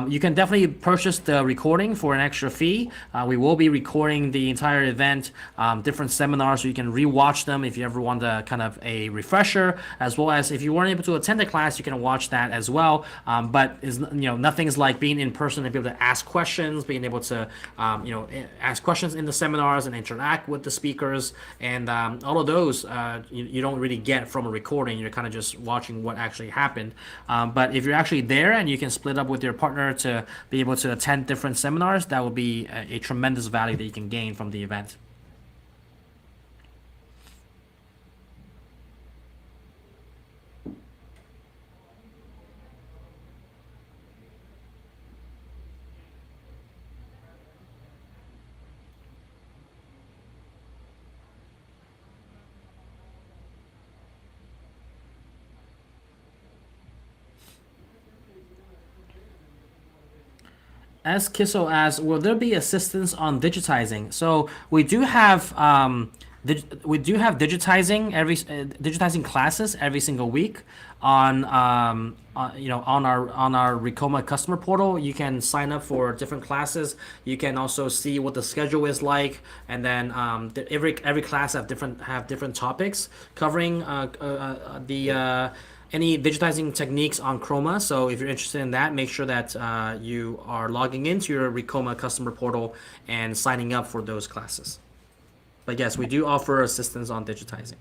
You can definitely purchase the recording for an extra fee. We will be recording the entire event, different seminars, so you can rewatch them if you ever want kind of a refresher, as well as if you weren't able to attend the class, you can watch that as well. But nothing's like being in person and be able to ask questions, being able to ask questions in the seminars and interact with the speakers, and all of those you don't really get from a recording. You're kind of just watching what actually happened. But if you're actually there and you can split up with your partner to be able to attend different seminars, that would be a tremendous value that you can gain from the event. As Kisso asks, will there be assistance on digitizing? So we do have digitizing classes every single week on our Ricoma customer portal. You can sign up for different classes. You can also see what the schedule is like, and then every class have different topics covering the any digitizing techniques on Chroma. So if you're interested in that, make sure that you are logging into your Ricoma customer portal and signing up for those classes. But yes, we do offer assistance on digitizing.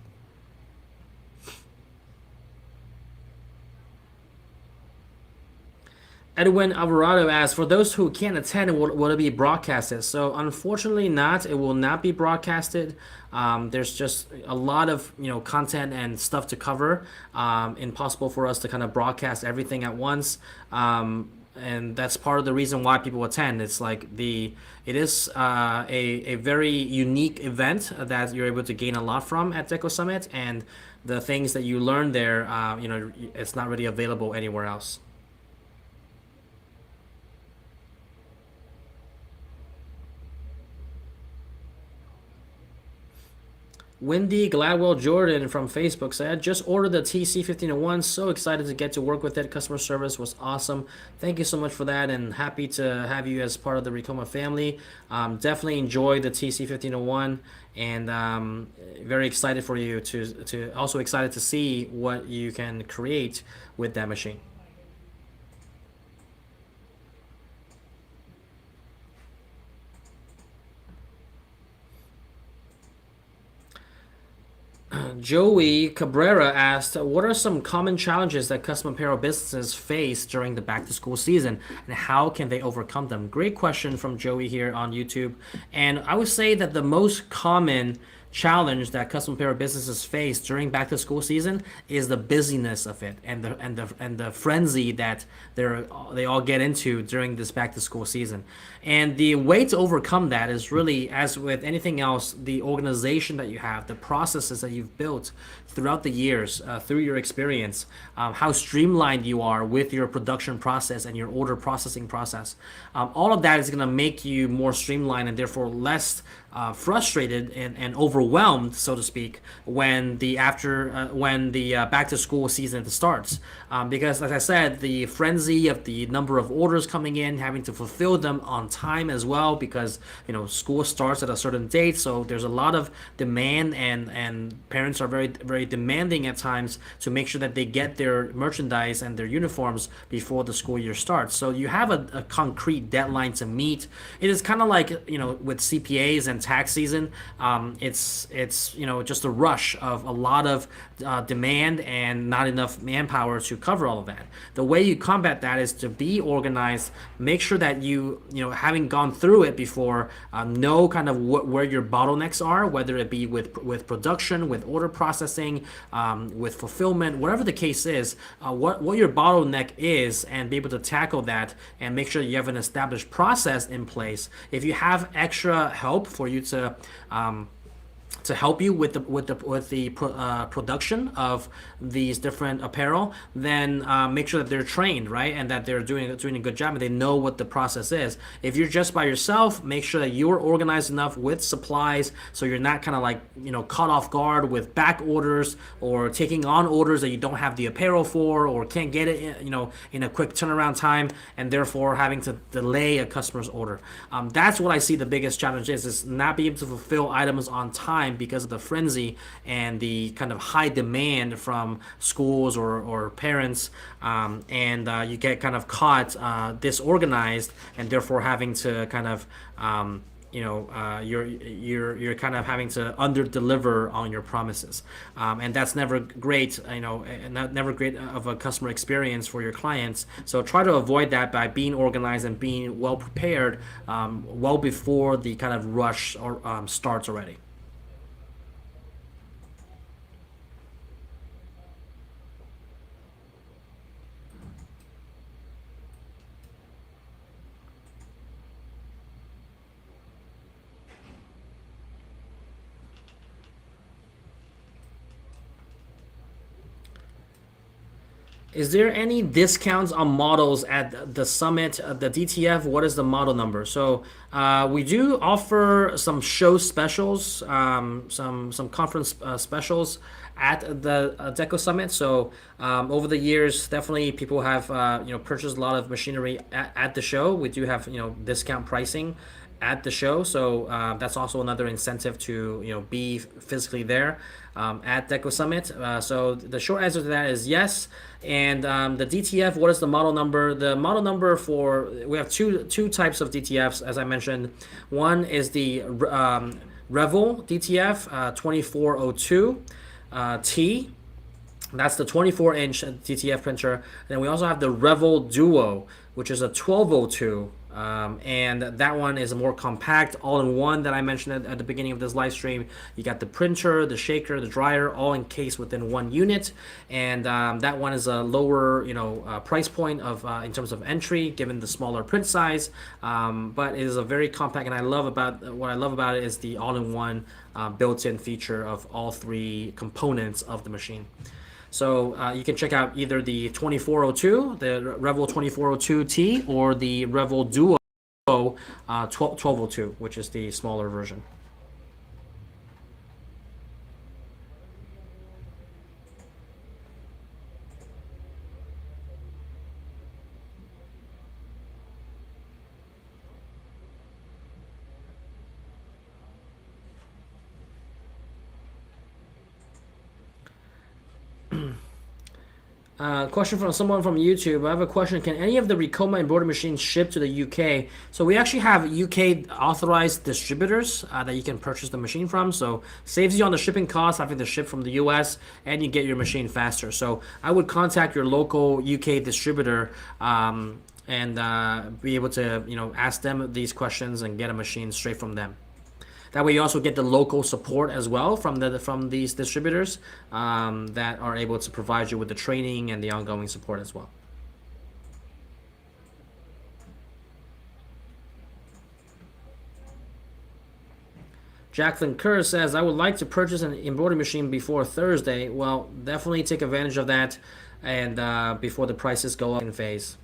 Edwin Alvarado asks, for those who can't attend, will it be broadcasted? So unfortunately not. It will not be broadcasted. There's just a lot of content and stuff to cover. Impossible for us to kind of broadcast everything at once. And that's part of the reason why people attend. It's like it is a very unique event that you're able to gain a lot from at Deco Summit, and the things that you learn there, it's not really available anywhere else. Wendy Gladwell Jordan from Facebook said, just ordered the TC1501. So excited to get to work with it. Customer service was awesome. Thank you so much for that, and happy to have you as part of the Ricoma family. Definitely enjoy the TC1501, and very excited for you to also excited to see what you can create with that machine. Joey Cabrera asked, what are some common challenges that custom apparel businesses face during the back to school season, and how can they overcome them? Great question from Joey here on YouTube. And I would say that the most common challenge that custom apparel businesses face during back to school season is the busyness of it, and the frenzy that they all get into during this back to school season. And the way to overcome that is really, as with anything else, the organization that you have, the processes that you've built throughout the years, through your experience, how streamlined you are with your production process and your order processing process. All of that is going to make you more streamlined and therefore less frustrated and overwhelmed, so to speak, when the back to school season starts. Because, like I said, the frenzy of the number of orders coming in, having to fulfill them on time as well, because school starts at a certain date, so there's a lot of demand, and parents are very demanding at times to make sure that they get their merchandise and their uniforms before the school year starts. So you have a concrete deadline to meet. It is kind of like with CPAs and tax season. It's just a rush of a lot of demand and not enough manpower to cover all of that. The way you combat that is to be organized, make sure that having gone through it before, know kind of where your bottlenecks are, whether it be with production, with order processing, with fulfillment, whatever the case is, what your bottleneck is, and be able to tackle that and make sure you have an established process in place. If you have extra help for you to help you with the production of these different apparel, then make sure that they're trained, right, and that they're doing a good job and they know what the process is. If you're just by yourself, make sure that you're organized enough with supplies so you're not kind of like caught off guard with back orders or taking on orders that you don't have the apparel for or can't get it in a quick turnaround time, and therefore having to delay a customer's order. That's what I see the biggest challenge is not being able to fulfill items on time because of the frenzy and the kind of high demand from schools or parents, and you get kind of caught disorganized, and therefore having to kind of you're kind of having to under deliver on your promises, and that's never great, never great of a customer experience for your clients. So try to avoid that by being organized and being well prepared, well before the kind of rush starts already. Is there any discounts on models at the summit, the DTF? What is the model number? So we do offer some show specials, some conference specials at the Deco Summit. So over the years, definitely people have purchased a lot of machinery at the show. We do have discount pricing at the show, so that's also another incentive to be physically there at Deco Summit. So the short answer to that is yes. And the DTF, what is the model number? The model number we have two types of DTFs, as I mentioned. One is the Revel DTF 2402 T. That's the 24-inch DTF printer. And then we also have the Revel Duo, which is a 1202. And that one is a more compact all-in-one that I mentioned at the beginning of this live stream. You got the printer, the shaker, the dryer, all encased within one unit, and that one is a lower, price point of in terms of entry, given the smaller print size. But it is a very compact, and what I love about it is the all-in-one built-in feature of all three components of the machine. So you can check out either the 2402, the Revel 2402T, or the Revel Duo 1202, which is the smaller version. Question from someone from YouTube. I have a question. Can any of the Ricoma embroidery machines ship to the UK? So we actually have UK authorized distributors that you can purchase the machine from. So saves you on the shipping costs having to ship from the US, and you get your machine faster. So I would contact your local UK distributor and be able to ask them these questions and get a machine straight from them. That way, you also get the local support as well from these distributors that are able to provide you with the training and the ongoing support as well. Jacqueline Kerr says, I would like to purchase an embroidery machine before Thursday. Well, definitely take advantage of that and before the prices go up in phase.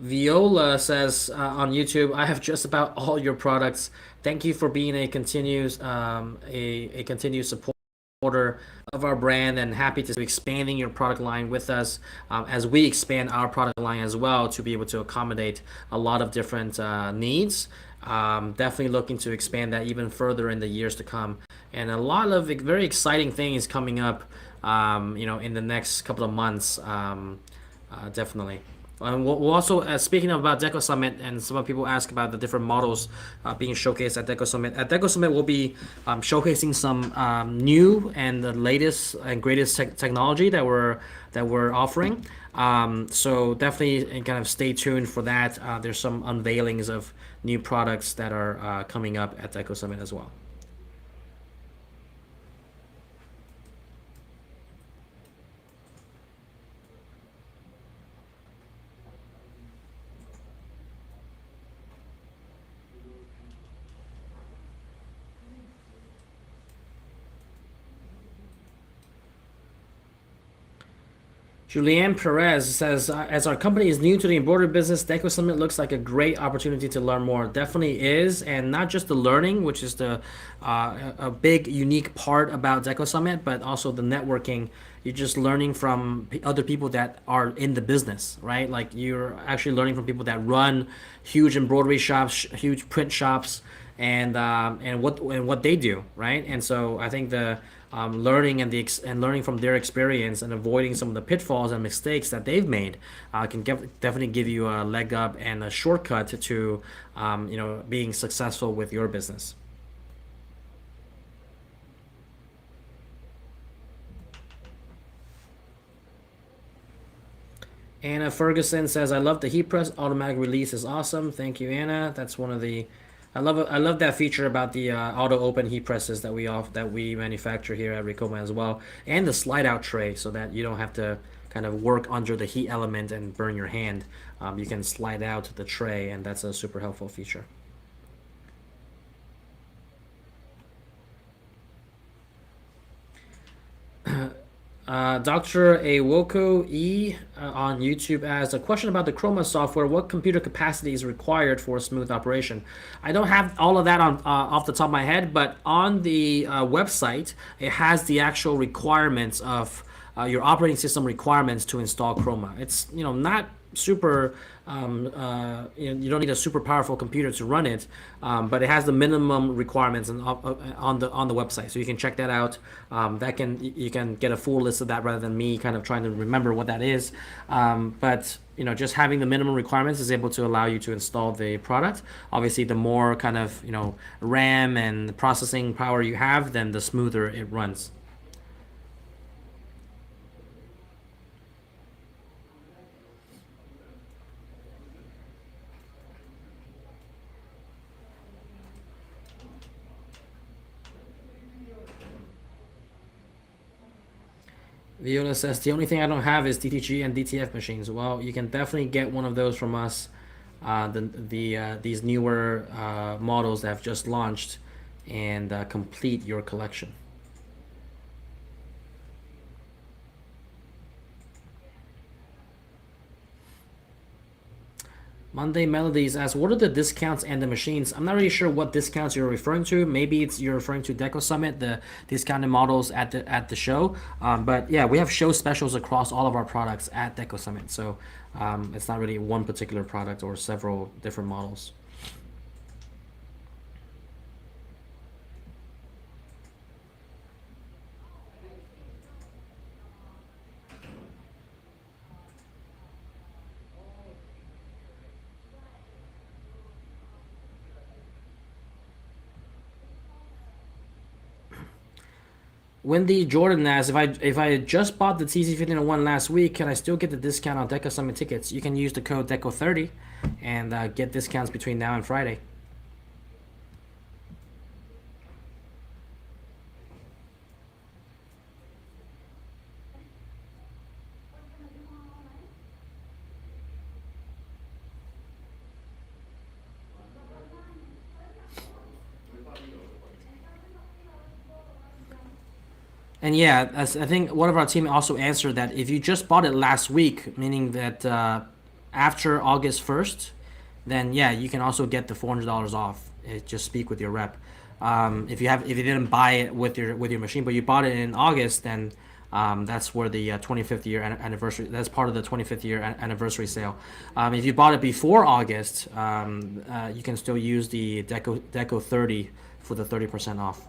Viola says on YouTube, I have just about all your products. Thank you for being a continuous supporter of our brand, and happy to expanding your product line with us as we expand our product line as well to be able to accommodate a lot of different needs. Definitely looking to expand that even further in the years to come, and a lot of very exciting things coming up. In the next couple of months. Definitely. We'll also, speaking about Deco Summit, and some people ask about the different models being showcased at Deco Summit. At Deco Summit, we'll be showcasing some new and the latest and greatest technology that we're offering. So definitely kind of stay tuned for that. There's some unveilings of new products that are coming up at Deco Summit as well. Julianne Perez says, as our company is new to the embroidery business, Deco Summit looks like a great opportunity to learn more. Definitely is, and not just the learning, which is the a big unique part about Deco Summit, but also the networking. You're just learning from other people that are in the business, right? Like you're actually learning from people that run huge embroidery shops, huge print shops, and what they do, right? And so I think the learning and learning from their experience and avoiding some of the pitfalls and mistakes that they've made can definitely give you a leg up and a shortcut to being successful with your business. Anna Ferguson says, "I love the heat press automatic release is awesome. Thank you, Anna. That's one of the I love that feature about the auto open heat presses that we manufacture here at Ricoma as well, and the slide out tray so that you don't have to kind of work under the heat element and burn your hand. You can slide out the tray, and that's a super helpful feature. Dr. Awoko E on YouTube asks a question about the Chroma software. What computer capacity is required for a smooth operation? I don't have all of that on off the top of my head, but on the website, it has the actual requirements of your operating system requirements to install Chroma. It's not super. You don't need a super powerful computer to run it, but it has the minimum requirements on the website, so you can check that out. You can get a full list of that rather than me kind of trying to remember what that is. But just having the minimum requirements is able to allow you to install the product. Obviously, the more kind of RAM and processing power you have, then the smoother it runs. Viola says the only thing I don't have is DTG and DTF machines. Well, you can definitely get one of those from us. These newer models that have just launched, and complete your collection. Monday Melodies asks, what are the discounts and the machines? I'm not really sure what discounts you're referring to. Maybe you're referring to Deco Summit, the discounted models at the show. But yeah, we have show specials across all of our products at Deco Summit. So it's not really one particular product or several different models. Wendy Jordan asks, if I just bought the TC1501 last week, can I still get the discount on Deco Summit tickets? You can use the code DECO30 and get discounts between now and Friday. And yeah, as I think one of our team also answered that if you just bought it last week, meaning that after August 1st, then yeah, you can also get the $400 off. Just speak with your rep. If you didn't buy it with your machine, but you bought it in August, then that's where the 25th year anniversary. That's part of the 25th year anniversary sale. If you bought it before August, you can still use the Deco 30 for the 30% off.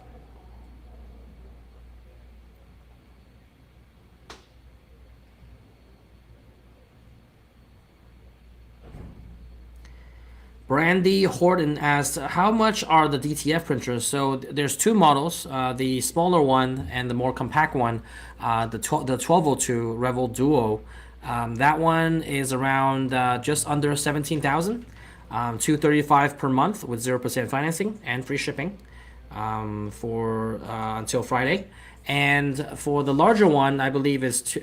Brandy Horton asked, "How much are the DTF printers?" So there's two models, the smaller one and the more compact one, the 1202 Revel Duo. That one is around just under 17,000, 235 per month with 0% financing and free shipping for until Friday. And for the larger one, I believe it's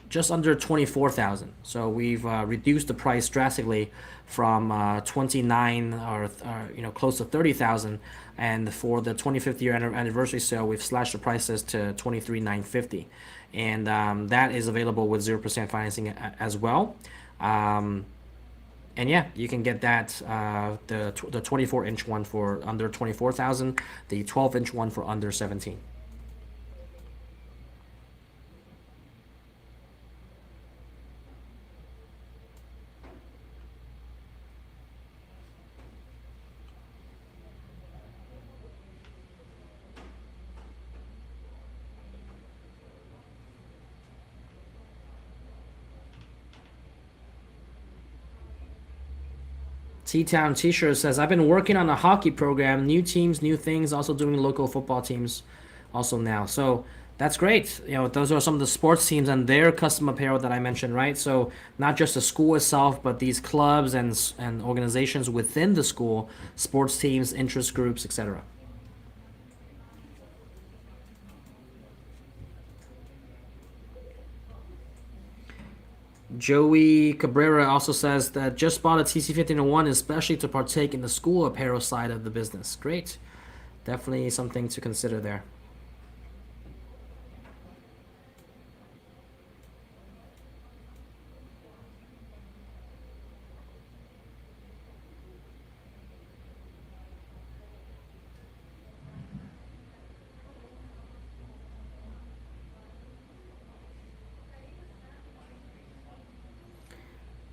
just under 24,000. So we've reduced the price drastically from 29 or close to 30,000. And for the 25th year anniversary sale, we've slashed the prices to 23,950, and that is available with 0% financing as well. Um, and yeah, you can get that the 24-inch one for under 24,000, the 12-inch one for under 17. T-Town T-shirt says, "I've been working on a hockey program, new teams, new things, also doing local football teams also now." So that's great. Those are some of the sports teams and their custom apparel that I mentioned, right? So not just the school itself, but these clubs and organizations within the school, sports teams, interest groups, etc. Joey Cabrera also says that just bought a TC1501 especially to partake in the school apparel side of the business. Great. Definitely something to consider there.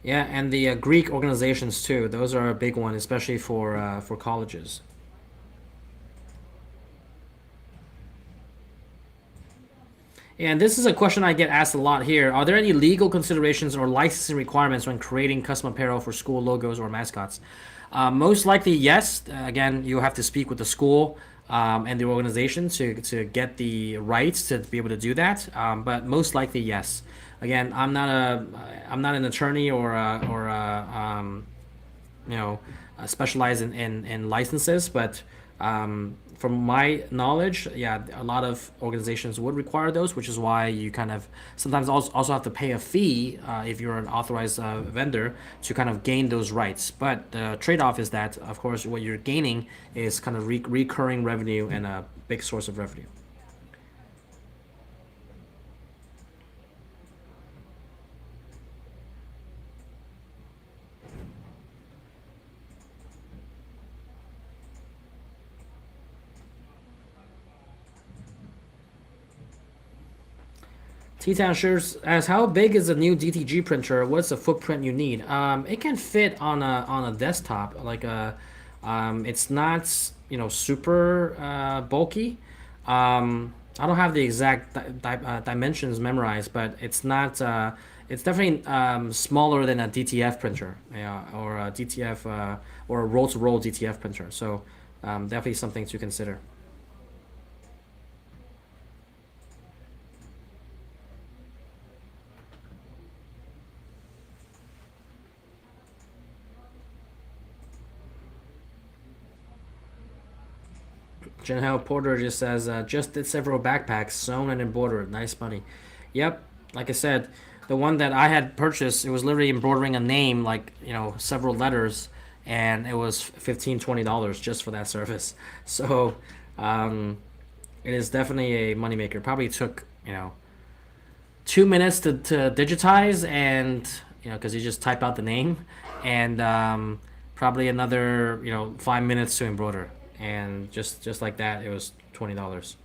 Yeah, and the Greek organizations too. Those are a big one, especially for colleges. And this is a question I get asked a lot here. Are there any legal considerations or licensing requirements when creating custom apparel for school logos or mascots? Most likely, yes. Again, you have to speak with the school and the organization to get the rights to be able to do that. But most likely, yes. Again, I'm not an attorney you know, specialize in licenses, but from my knowledge, yeah, a lot of organizations would require those, which is why you kind of sometimes also have to pay a fee if you're an authorized vendor to kind of gain those rights. But the trade-off is that, of course, what you're gaining is kind of recurring revenue and a big source of revenue. T-Town shares as, "How big is a new DTG printer? What's the footprint you need?" It can fit on a desktop, like it's not super bulky. I don't have the exact dimensions memorized, but it's not. It's definitely smaller than a DTF printer, yeah, or a DTF or a roll-to-roll DTF printer. So definitely something to consider. Janelle Porter just says, "Just did several backpacks, sewn and embroidered. Nice money." Yep, like I said, the one that I had purchased, it was literally embroidering a name, like several letters, and it was $15-20 just for that service. So, it is definitely a moneymaker. Probably took 2 minutes to digitize, and because you just type out the name, and probably another 5 minutes to embroider, and just like that, it was $20.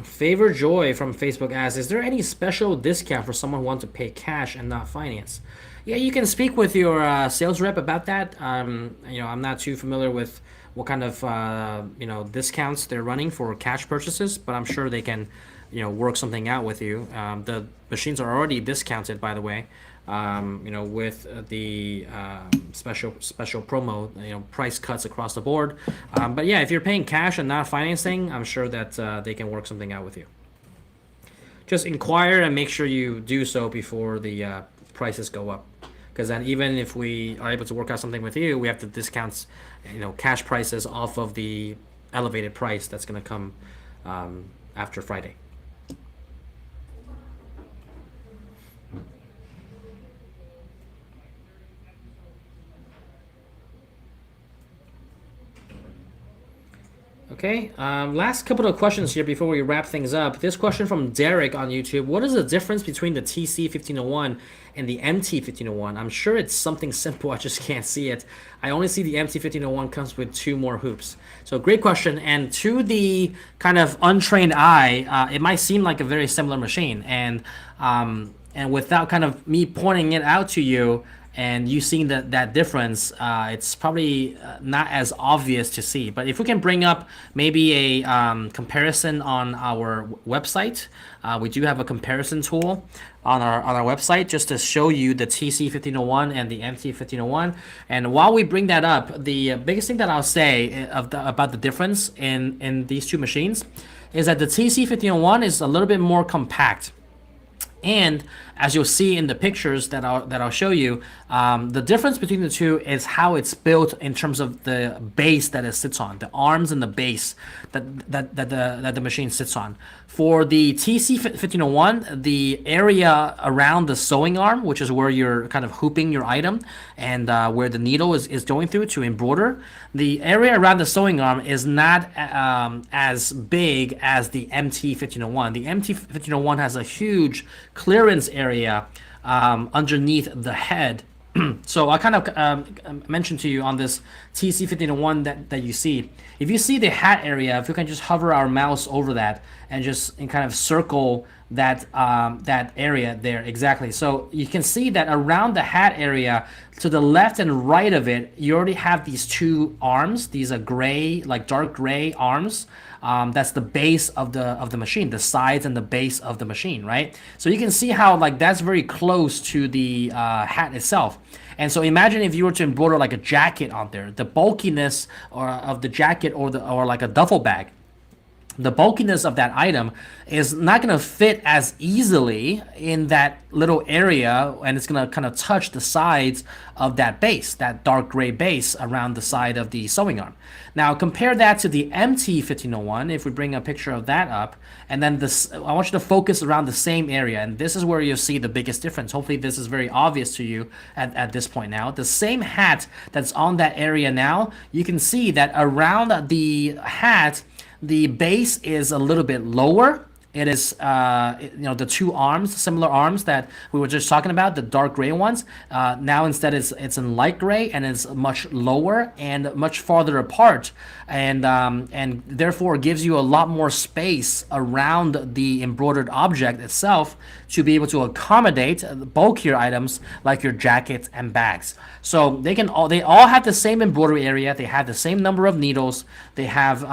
Favor Joy from Facebook asks, "Is there any special discount for someone who wants to pay cash and not finance?" Yeah, you can speak with your sales rep about that. I'm not too familiar with what kind of discounts they're running for cash purchases, but I'm sure they can work something out with you. The machines are already discounted, by the way. With the special promo, price cuts across the board. But yeah, if you're paying cash and not financing, I'm sure that they can work something out with you. Just inquire and make sure you do so before the prices go up. Because then, even if we are able to work out something with you, we have to discount, cash prices off of the elevated price that's going to come after Friday. Okay, last couple of questions here before we wrap things up. This question from Derek on YouTube. What is the difference between the TC1501 and the MT1501? I'm sure it's something simple, I just can't see it. I only see the MT1501 comes with 2 more hoops. So great question, and to the kind of untrained eye, it might seem like a very similar machine, and without kind of me pointing it out to you, and you seeing that difference, it's probably not as obvious to see. But if we can bring up maybe a comparison on our website, we do have a comparison tool on our website just to show you the TC1501 and the MT1501. And while we bring that up, the biggest thing that I'll say about the difference in these two machines is that the TC1501 is a little bit more compact. And as you'll see in the pictures that I'll show you, the difference between the two is how it's built in terms of the base that it sits on, the arms and the base that the machine sits on. For the TC1501, the area around the sewing arm, which is where you're kind of hooping your item, and where the needle is going through to embroider, the area around the sewing arm is not as big as the MT1501. The MT1501 has a huge clearance area underneath the head. So I kind of mentioned to you on this TC1501 that you see. If you see the hat area, if you can just hover our mouse over that and just kind of circle that area there exactly. So you can see that around the hat area, to the left and right of it, you already have these 2 arms. These are gray, like dark gray arms. That's the base of the machine, the sides and the base of the machine, right? So you can see how like that's very close to the hat itself. And so imagine if you were to embroider like a jacket on there, the bulkiness of the jacket or like a duffel bag. The bulkiness of that item is not going to fit as easily in that little area, and it's going to kind of touch the sides of that base, that dark gray base around the side of the sewing arm. Now compare that to the MT1501. If we bring a picture of that up, and then this, I want you to focus around the same area, and this is where you'll see the biggest difference. Hopefully this is very obvious to you at this point now. The same hat that's on that area now, you can see that around the hat, the base is a little bit lower. It is, the 2 arms, similar arms that we were just talking about, the dark gray ones. Now instead it's in light gray, and it's much lower and much farther apart, and therefore gives you a lot more space around the embroidered object itself to be able to accommodate bulkier items like your jackets and bags. So they all have the same embroidery area. They have the same number of needles. They have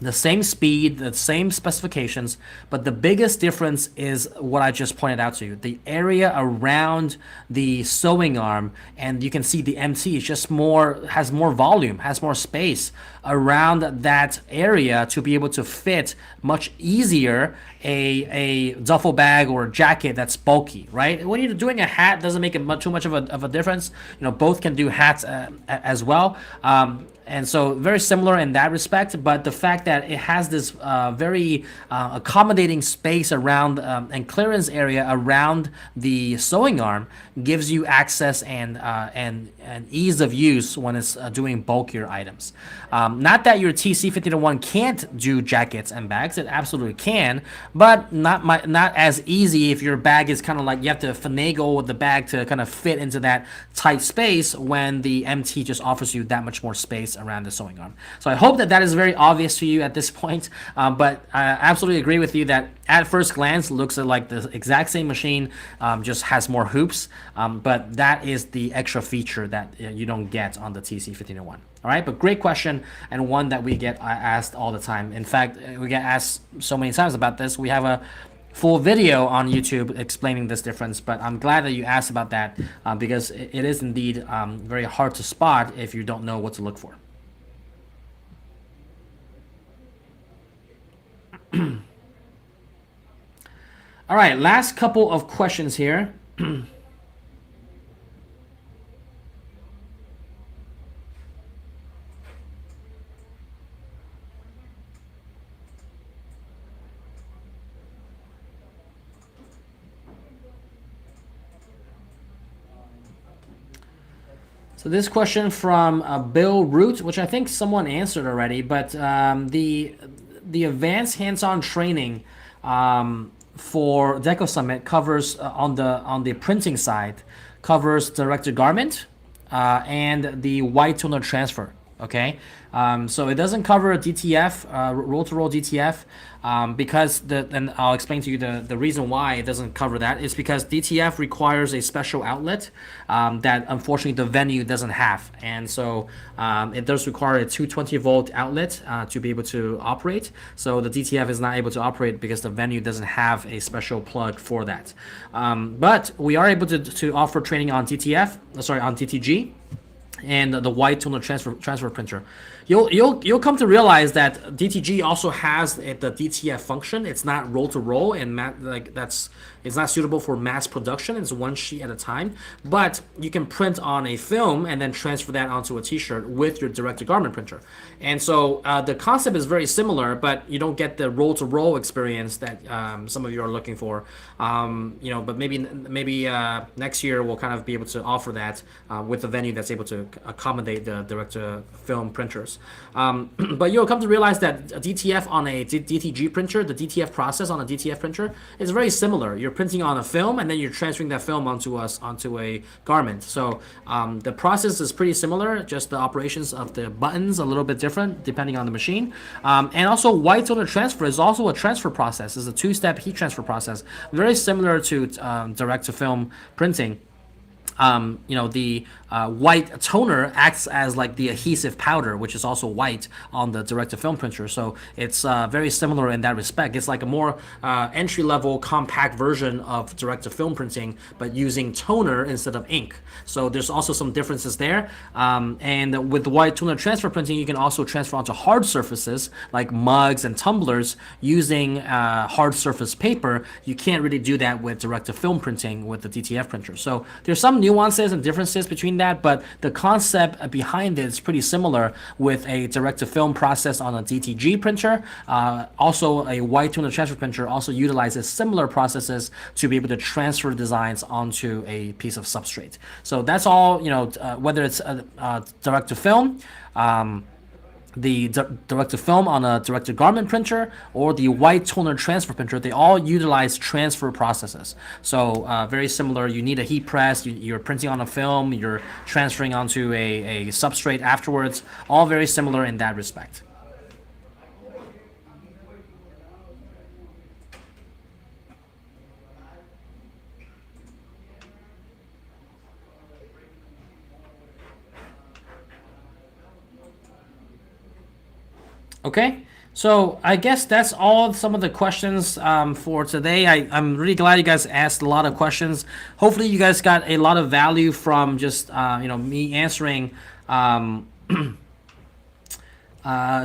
the same speed, the same specifications, but the biggest difference is what I just pointed out to you. The area around the sewing arm, and you can see the MT is just has more volume, has more space around that area to be able to fit much easier a duffel bag or a jacket that's bulky, right? When you're doing a hat, doesn't make too much of a difference. Both can do hats as well. And so very similar in that respect, but the fact that it has this very accommodating space around and clearance area around the sewing arm gives you access and ease of use when it's doing bulkier items. Not that your TC50-1 can't do jackets and bags; it absolutely can, but not as easy if your bag is kind of like you have to finagle with the bag to kind of fit into that tight space when the MT just offers you that much more space around the sewing arm. So I hope that that is very obvious to you at this point, but I absolutely agree with you that at first glance looks like the exact same machine, just has more hoops, but that is the extra feature that you don't get on the TC50-1. All right, but great question, and one that we get asked all the time. In fact, we get asked so many times about this. We have a full video on YouTube explaining this difference, but I'm glad that you asked about that because it is indeed very hard to spot if you don't know what to look for. All right, last couple of questions here. So this question from Bill Root, which I think someone answered already, but the advanced hands-on training for Deco Summit covers on the printing side covers direct to garment and the white toner transfer. Okay, so it doesn't cover DTF, roll to roll DTF, because and I'll explain to you the reason why it doesn't cover that is because DTF requires a special outlet that unfortunately the venue doesn't have, and so it does require a 220-volt outlet to be able to operate. So the DTF is not able to operate because the venue doesn't have a special plug for that. But we are able to offer training on on DTG and the white toner transfer printer. You'll come to realize that DTG also has the DTF function. It's not roll to roll, and it's not suitable for mass production. It's one sheet at a time, but you can print on a film and then transfer that onto a T-shirt with your direct to garment printer. And so the concept is very similar, but you don't get the roll to roll experience that some of you are looking for. But maybe next year we'll kind of be able to offer that with a venue that's able to accommodate the direct to film printers. But you'll come to realize that a DTF on a DTG printer, the DTF process on a DTF printer is very similar. You're printing on a film and then you're transferring that film onto a garment. So the process is pretty similar, just the operations of the buttons a little bit different depending on the machine. And also white toner transfer is also a transfer process. It's a two-step heat transfer process, very similar to direct to film printing. The white toner acts as like the adhesive powder, which is also white on the direct-to-film printer. So it's very similar in that respect. It's like a more entry-level, compact version of direct-to-film printing, but using toner instead of ink. So there's also some differences there. And with the white toner transfer printing, you can also transfer onto hard surfaces like mugs and tumblers using hard surface paper. You can't really do that with direct-to-film printing with the DTF printer. So there's some nuances and differences between that, but the concept behind it is pretty similar with a direct-to-film process on a DTG printer. Also, a white toner transfer printer also utilizes similar processes to be able to transfer designs onto a piece of substrate. So that's all, whether it's direct-to-film, the direct-to-film on a direct-to-garment printer, or the white toner transfer printer, they all utilize transfer processes. So very similar. You need a heat press, you're printing on a film, you're transferring onto a substrate afterwards, all very similar in that respect. Okay, so I guess that's all some of the questions for today. I'm really glad you guys asked a lot of questions. Hopefully you guys got a lot of value from just me answering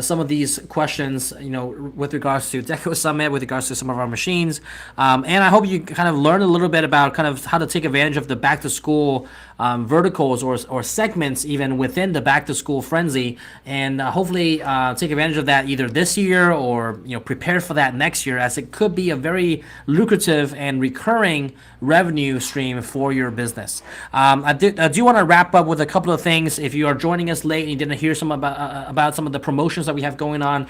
some of these questions, with regards to Deco Summit, with regards to some of our machines. And I hope you kind of learn a little bit about kind of how to take advantage of the back to school verticals or segments even within the back to school frenzy, and hopefully take advantage of that either this year or prepare for that next year, as it could be a very lucrative and recurring revenue stream for your business. I do want to wrap up with a couple of things. If you are joining us late and you didn't hear some about some of the promotions that we have going on,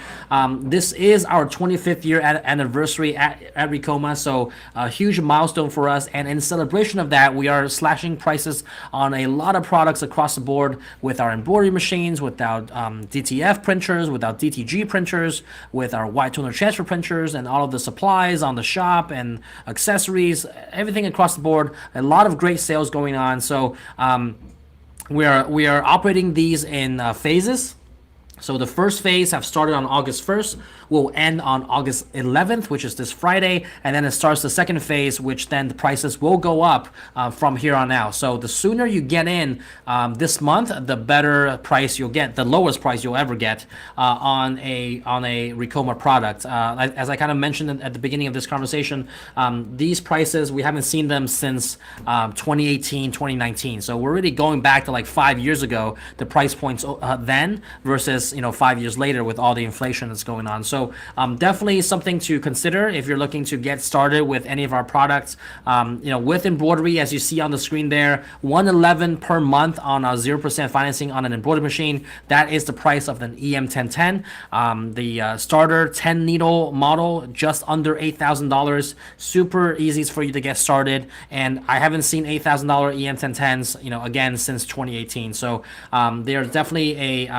this is our 25th year anniversary at Ricoma, so a huge milestone for us. And in celebration of that, we are slashing prices on a lot of products across the board with our embroidery machines, with our DTF printers, with our DTG printers, with our white toner transfer printers, and all of the supplies on the shop and accessories, everything across the board. A lot of great sales going on. So we are operating these in phases. So the first phase have started on August 1st, will end on August 11th, which is this Friday, and then it starts the second phase, which then the prices will go up from here on out. So the sooner you get in this month, the better price you'll get, the lowest price you'll ever get on a Ricoma product. As I kind of mentioned at the beginning of this conversation, these prices, we haven't seen them since 2018, 2019. So we're really going back to like 5 years ago, the price points then versus 5 years later with all the inflation that's going on. So definitely something to consider if you're looking to get started with any of our products. With embroidery, as you see on the screen there, $111 per month on a 0% financing on an embroidery machine. That is the price of an EM1010. The starter 10 needle model, just under $8,000. Super easy for you to get started, and I haven't seen $8,000 EM1010s, again, since 2018. So they're definitely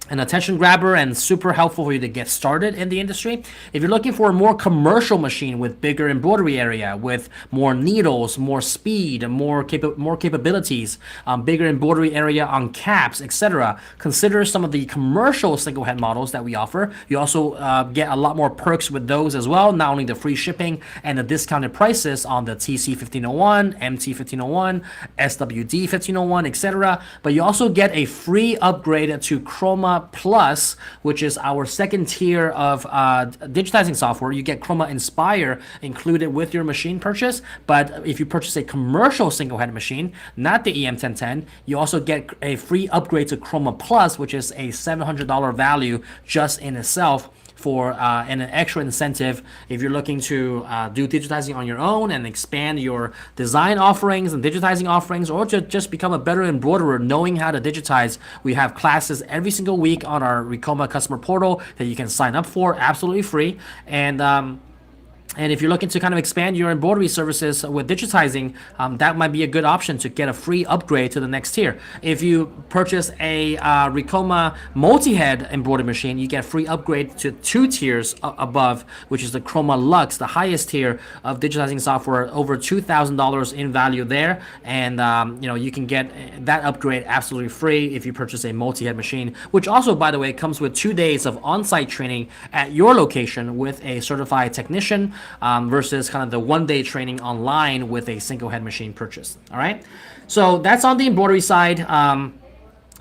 an attention grabber and super helpful for you to get started in the industry. If you're looking for a more commercial machine with bigger embroidery area, with more needles, more speed, more capabilities, bigger embroidery area on caps, etc., consider some of the commercial single head models that we offer. You also get a lot more perks with those as well, not only the free shipping and the discounted prices on the TC1501, MT1501, SWD1501, etc., but you also get a free upgrade to Chroma Plus, which is our second tier of digitizing software. You get Chroma Inspire included with your machine purchase, but if you purchase a commercial single head machine, not the EM1010, you also get a free upgrade to Chroma Plus, which is a $700 value just in itself, for an extra incentive if you're looking to do digitizing on your own and expand your design offerings and digitizing offerings, or to just become a better embroiderer knowing how to digitize. We have classes every single week on our Ricoma customer portal that you can sign up for absolutely free. And if you're looking to kind of expand your embroidery services with digitizing, that might be a good option to get a free upgrade to the next tier. If you purchase a Ricoma multi-head embroidery machine, you get free upgrade to 2 tiers above, which is the Chroma Lux, the highest tier of digitizing software, over $2,000 in value there. And you can get that upgrade absolutely free if you purchase a multi-head machine, which also, by the way, comes with 2 days of on-site training at your location with a certified technician, versus kind of the 1-day training online with a single head machine purchase. All right, so that's on the embroidery side.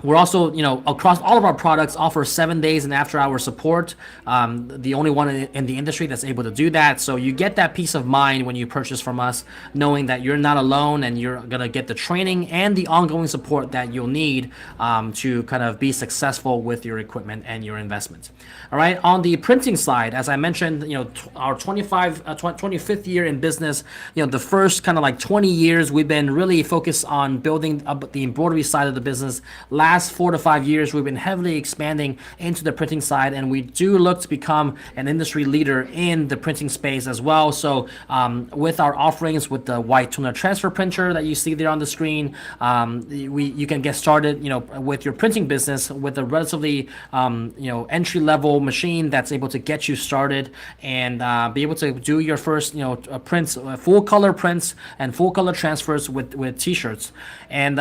We're also, across all of our products, offer 7 days and after-hour support. The only one in the industry that's able to do that. So you get that peace of mind when you purchase from us, knowing that you're not alone and you're going to get the training and the ongoing support that you'll need to kind of be successful with your equipment and your investment. All right, on the printing side, as I mentioned, our 25th year in business, the first kind of like 20 years, we've been really focused on building up the embroidery side of the business. Last 4 to 5 years, we've been heavily expanding into the printing side, and we do look to become an industry leader in the printing space as well. So with our offerings, with the white toner transfer printer that you see there on the screen, you can get started, with your printing business with a relatively, entry-level machine that's able to get you started and be able to do your first, prints, full color prints and full color transfers with t-shirts. And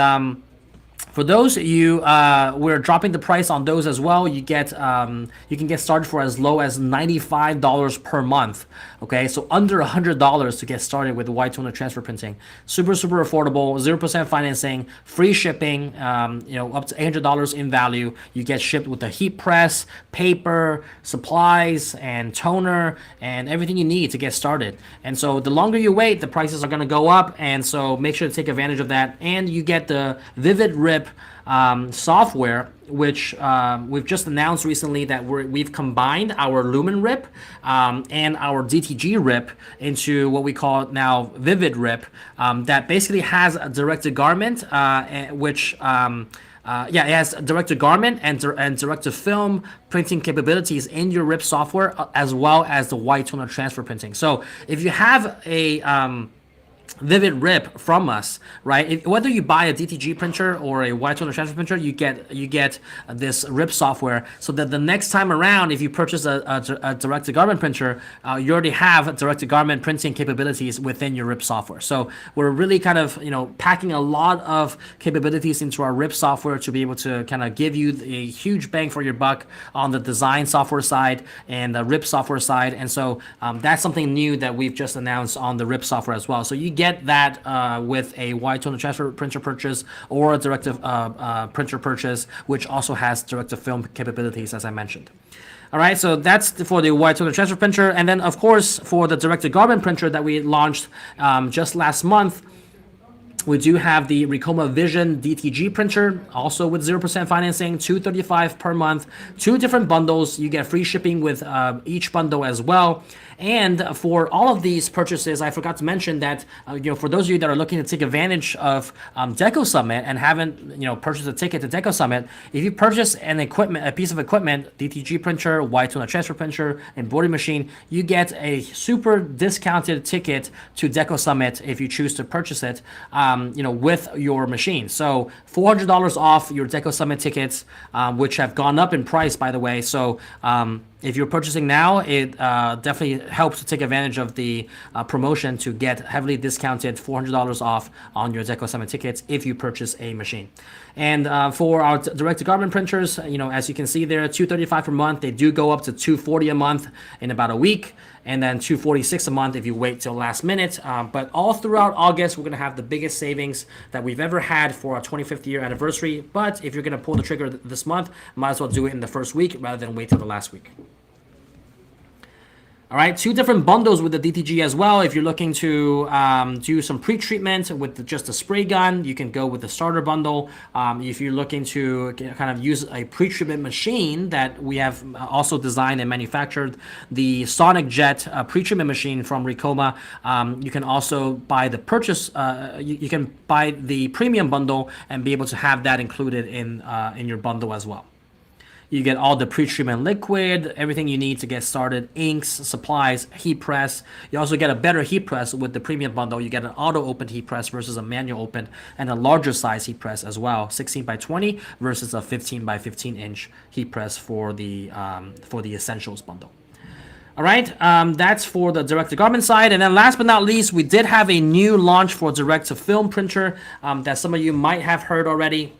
For those you, we're dropping the price on those as well. You can get started for as low as $95 per month. Okay, so under $100 to get started with white toner transfer printing. Super affordable, 0% financing, free shipping. Up to $800 in value. You get shipped with a heat press, paper, supplies, and toner, and everything you need to get started. And so the longer you wait, the prices are going to go up. And so make sure to take advantage of that. And you get the VividRIP software, which we've just announced recently that we've combined our Lumen RIP and our DTG RIP into what we call now VividRIP, that basically has a direct-to-garment, it has direct-to-garment and direct-to-film printing capabilities in your RIP software, as well as the white toner transfer printing. So if you have a VividRIP from us, right? Whether you buy a DTG printer or a white toner transfer printer, you get this RIP software, so that the next time around, if you purchase a direct-to-garment printer, you already have direct-to-garment printing capabilities within your RIP software. So we're really kind of packing a lot of capabilities into our RIP software to be able to kind of give you a huge bang for your buck on the design software side and the RIP software side. And so that's something new that we've just announced on the RIP software as well. So you get that with a white toner transfer printer purchase or a directive printer purchase, which also has directive film capabilities, as I mentioned. All right, so that's for the white toner transfer printer. And then, of course, for the direct-to-garment printer that we launched just last month, we do have the Ricoma Vision DTG printer, also with 0% financing, $235 per month, 2 different bundles. You get free shipping with each bundle as well. And for all of these purchases, I forgot to mention that for those of you that are looking to take advantage of Deco Summit and haven't purchased a ticket to Deco Summit, if you purchase a piece of equipment, DTG printer, white toner transfer printer, embroidery machine, you get a super discounted ticket to Deco Summit if you choose to purchase it, with your machine. So $400 off your Deco Summit tickets, which have gone up in price, by the way. So if you're purchasing now, it definitely helps to take advantage of the promotion to get heavily discounted $400 off on your Deco Summit tickets if you purchase a machine. And for our direct-to-garment printers, as you can see there, $235 per month. They do go up to $240 a month in about a week, and then $246 a month if you wait till last minute. But all throughout August, we're going to have the biggest savings that we've ever had for our 25th year anniversary. But if you're going to pull the trigger this month, might as well do it in the first week rather than wait till the last week. All right, 2 different bundles with the DTG as well. If you're looking to do some pre-treatment with just a spray gun, you can go with the starter bundle. If you're looking to kind of use a pre-treatment machine that we have also designed and manufactured, the Sonic Jet pre-treatment machine from Ricoma, you can also buy the you can buy the premium bundle and be able to have that included in your bundle as well. You get all the pre-treatment liquid, everything you need to get started, inks, supplies, heat press. You also get a better heat press with the premium bundle. You get an auto-open heat press versus a manual open, and a larger size heat press as well, 16 by 20 versus a 15 by 15 inch heat press for the Essentials bundle. All right, that's for the direct-to-garment side. And then last but not least, we did have a new launch for direct-to-film printer that some of you might have heard already.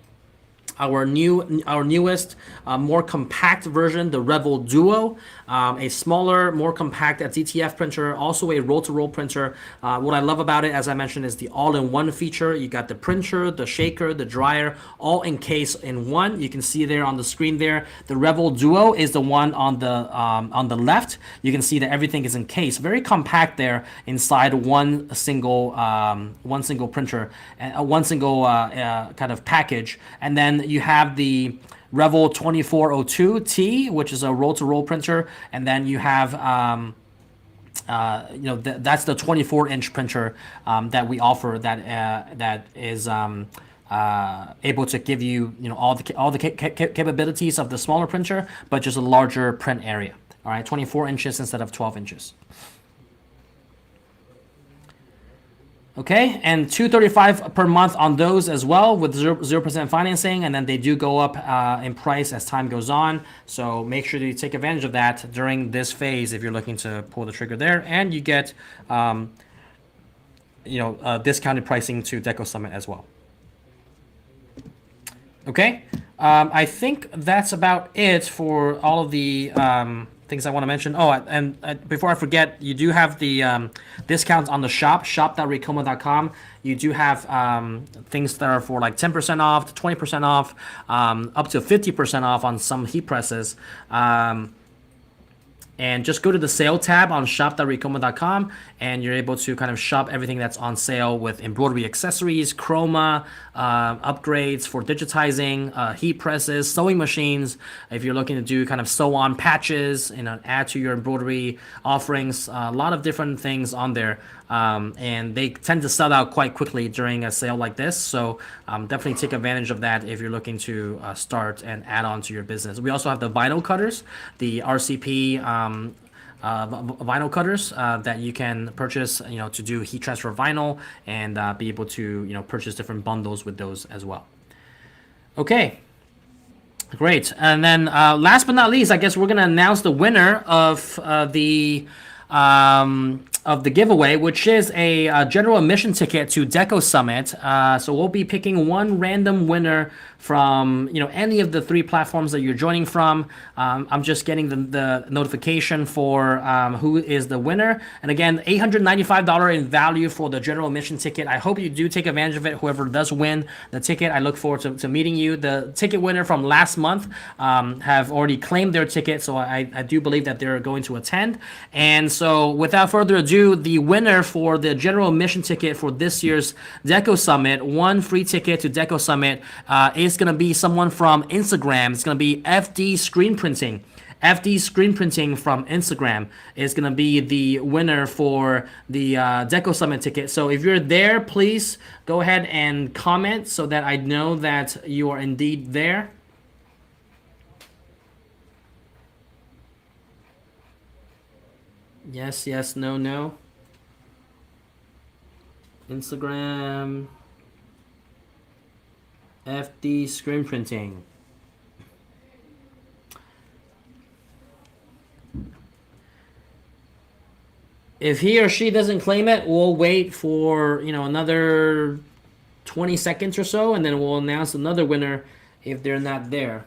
Our newest, more compact version, the Rebel Duo, a smaller, more compact DTF printer, also a roll-to-roll printer. What I love about it, as I mentioned, is the all-in-one feature. You got the printer, the shaker, the dryer, all encased in one. You can see there on the screen there, the Rebel Duo is the one on the left. You can see that everything is encased, very compact there inside one single printer, one single kind of package, and then you have the Revel 2402T, which is a roll-to-roll printer, and then you have that's the 24-inch printer that we offer that is able to give you all the capabilities of the smaller printer, but just a larger print area. All right, 24 inches instead of 12 inches. Okay, and $235 per month on those as well with 0% financing, and then they do go up in price as time goes on. So make sure that you take advantage of that during this phase if you're looking to pull the trigger there, and you get discounted pricing to Deco Summit as well. Okay. I think that's about it for all of the things I want to mention. Oh, and before I forget, you do have the discounts on the shop.ricoma.com. You do have things that are for like 10% off, to 20% off, up to 50% off on some heat presses. And just go to the sale tab on shop.ricoma.com and you're able to kind of shop everything that's on sale with embroidery accessories, chroma, upgrades for digitizing, heat presses, sewing machines. If you're looking to do kind of sew on patches and add to your embroidery offerings, a lot of different things on there. And they tend to sell out quite quickly during a sale like this. So definitely take advantage of that if you're looking to start and add on to your business. We also have the vinyl cutters, the RCP vinyl cutters that you can purchase, to do heat transfer vinyl and be able to, purchase different bundles with those as well. Okay, great. And then last but not least, I guess we're gonna announce the winner of the giveaway, which is a general admission ticket to Deco Summit. So we'll be picking one random winner from any of the three platforms that you're joining from. I'm just getting the notification for who is the winner. And again, $895 in value for the general admission ticket. I hope you do take advantage of it. Whoever does win the ticket, I look forward to meeting you. The ticket winner from last month have already claimed their ticket, so I do believe that they're going to attend. And so without further ado, the winner for the general admission ticket for this year's Deco Summit, one free ticket to Deco Summit, is going to be someone from Instagram. It's going to be FD Screen Printing. FD Screen Printing from Instagram is going to be the winner for the Deco Summit ticket. So if you're there, please go ahead and comment so that I know that you are indeed there. Yes, yes, no, no. Instagram, FD Screen Printing. If he or she doesn't claim it, we'll wait for, another 20 seconds or so, and then we'll announce another winner if they're not there.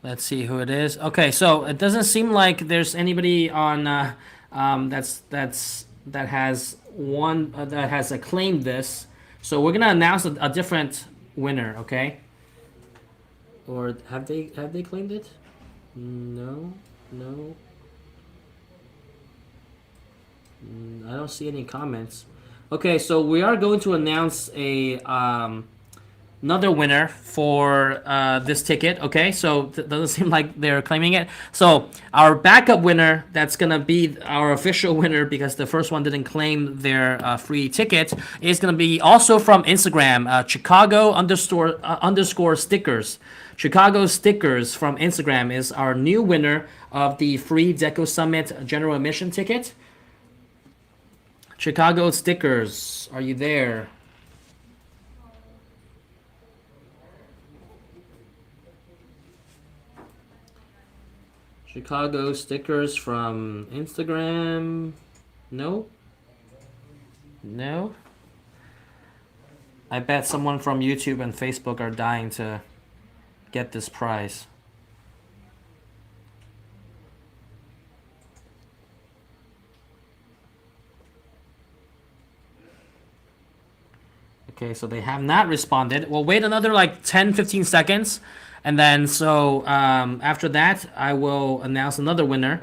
Let's see who it is. Okay, so it doesn't seem like there's anybody on that has one that has claimed this. So we're gonna announce a different winner. Okay. Or have they claimed it? No, no. I don't see any comments. Okay, so we are going to announce another winner for this ticket. Okay, so it doesn't seem like they're claiming it. So our backup winner, that's gonna be our official winner because the first one didn't claim their free ticket, is gonna be also from Instagram, Chicago underscore stickers. Chicago Stickers from Instagram is our new winner of the free Deco Summit general admission ticket. Chicago Stickers, are you there? Chicago Stickers from Instagram. No? No? I bet someone from YouTube and Facebook are dying to get this prize. Okay, so they have not responded. We'll wait another like 10-15 seconds. And then, so after that, I will announce another winner.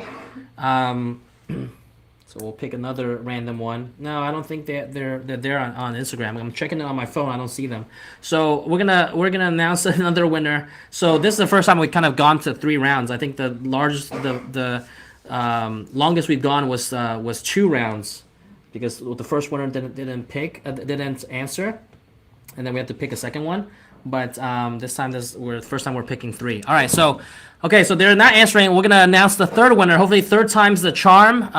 So we'll pick another random one. No, I don't think they're there on Instagram. I'm checking it on my phone. I don't see them. So we're gonna announce another winner. So this is the first time we've kind of gone to 3 rounds. I think the longest we've gone was 2 rounds, because the first winner didn't answer, and then we had to pick a second one. but this time we're first time we're picking 3. All right, so okay, so they're not answering. We're gonna announce the third winner. Hopefully, third time's the charm.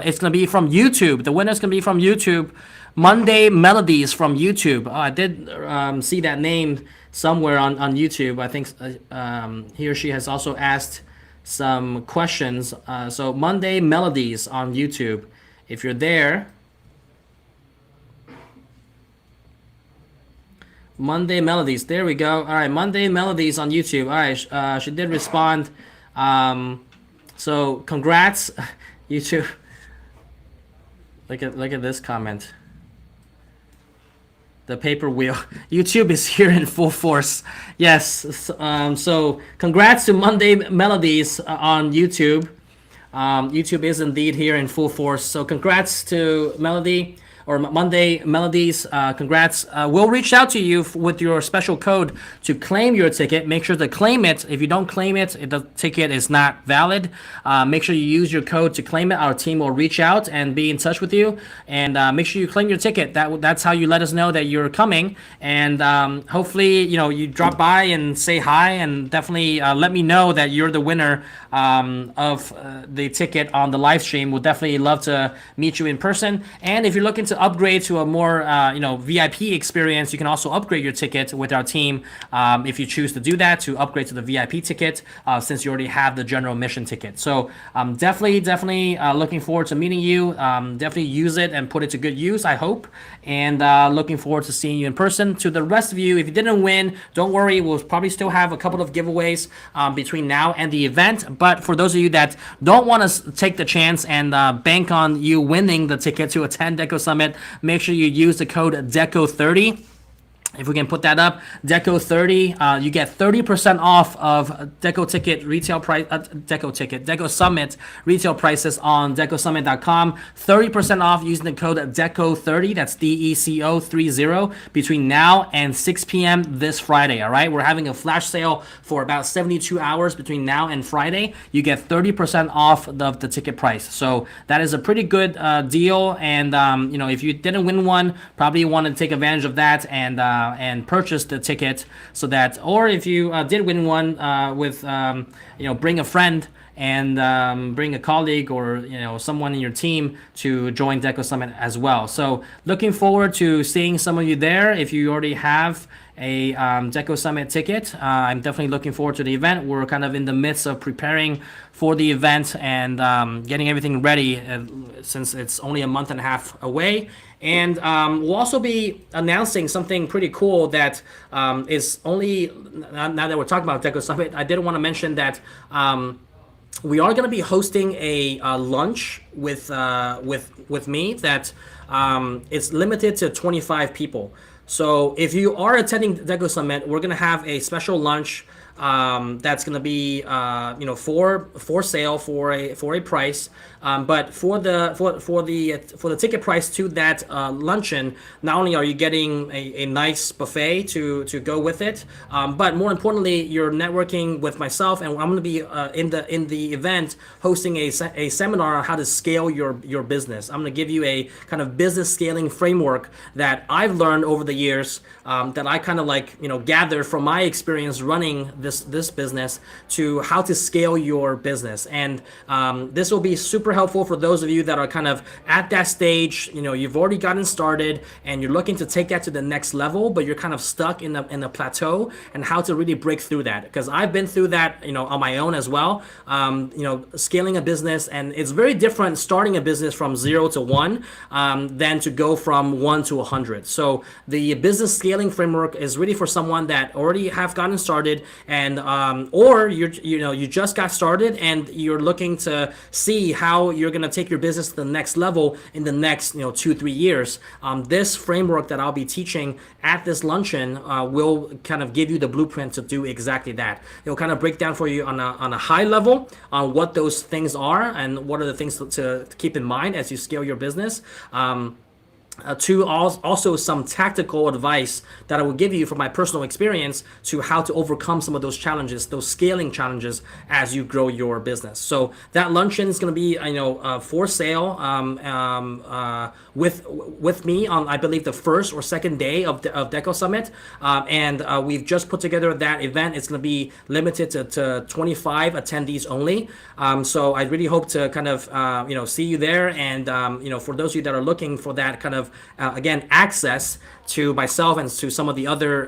It's gonna be from YouTube. The winner's gonna be from YouTube. Monday Melodies from YouTube. I did see that name somewhere on YouTube. I think he or she has also asked some questions. So Monday Melodies on YouTube. If you're there, Monday Melodies. There we go. All right, Monday Melodies on YouTube. All right, she did respond. So congrats, YouTube. Look at this comment. The paper wheel. YouTube is here in full force. Yes. So congrats to Monday Melodies on YouTube. YouTube is indeed here in full force. So congrats to Melody or Monday Melodies. Congrats. We'll reach out to you with your special code to claim your ticket. Make sure to claim it. If you don't claim it, the ticket is not valid. Make sure you use your code to claim it. Our team will reach out and be in touch with you. And make sure you claim your ticket. That's how you let us know that you're coming. And hopefully, you drop by and say hi, and definitely let me know that you're the winner of the ticket on the live stream. We'll definitely love to meet you in person. And if you're looking to upgrade to a more VIP experience, you can also upgrade your ticket with our team if you choose to do that, to upgrade to the VIP ticket since you already have the general admission ticket. So definitely looking forward to meeting you. Definitely use it and put it to good use, I hope. And looking forward to seeing you in person. To the rest of you, if you didn't win, don't worry. We'll probably still have a couple of giveaways between now and the event. But for those of you that don't want to take the chance and bank on you winning the ticket to attend Deco Summit, make sure you use the code DECO30. If we can put that up, Deco30, you get 30% off of Deco ticket retail price, Deco Summit retail prices on DecoSummit.com. 30% off using the code Deco30. That's DECO30 between now and 6 p.m. this Friday. All right, we're having a flash sale for about 72 hours between now and Friday. You get 30% off of the ticket price. So that is a pretty good deal. And if you didn't win one, probably want to take advantage of that and purchase the ticket, so that, or if you did win one bring a friend and bring a colleague or someone in your team to join Deco Summit as well. So looking forward to seeing some of you there. If you already have a Deco Summit ticket, I'm definitely looking forward to the event. We're kind of in the midst of preparing for the event and getting everything ready since it's only a month and a half away. And we'll also be announcing something pretty cool that is only, now that we're talking about Deco Summit, I did want to mention that we are going to be hosting a lunch with me that it's limited to 25 people. So if you are attending Deco Summit, we're going to have a special lunch that's going to be for sale for a price, but for the ticket price to that luncheon, not only are you getting a nice buffet to go with it, but more importantly, you're networking with myself, and I'm going to be in the event hosting a seminar on how to scale your business. I'm going to give you a kind of business scaling framework that I've learned over the years, that I kind of gathered from my experience running this business, to how to scale your business. And this will be super helpful for those of you that are kind of at that stage. You've already gotten started and you're looking to take that to the next level, but you're kind of stuck in a plateau, and how to really break through that. Because I've been through that on my own as well, scaling a business, and it's very different starting a business from 0 to 1 than to go from 1 to 100. So the business scaling framework is really for someone that already have gotten started, and or you just got started and you're looking to see how you're going to take your business to the next level in the next 2-3 years. This framework that I'll be teaching at this luncheon will kind of give you the blueprint to do exactly that. It'll kind of break down for you on a high level on what those things are and what are the things to keep in mind as you scale your business. also some tactical advice that I will give you from my personal experience to how to overcome some of those challenges, those scaling challenges as you grow your business. So that luncheon is going to be, for sale with me on, I believe, the first or second day of Deco Summit, and we've just put together that event. It's going to be limited to 25 attendees only. So I really hope to kind of see you there, and for those of you that are looking for that kind of again access to myself and to some of the other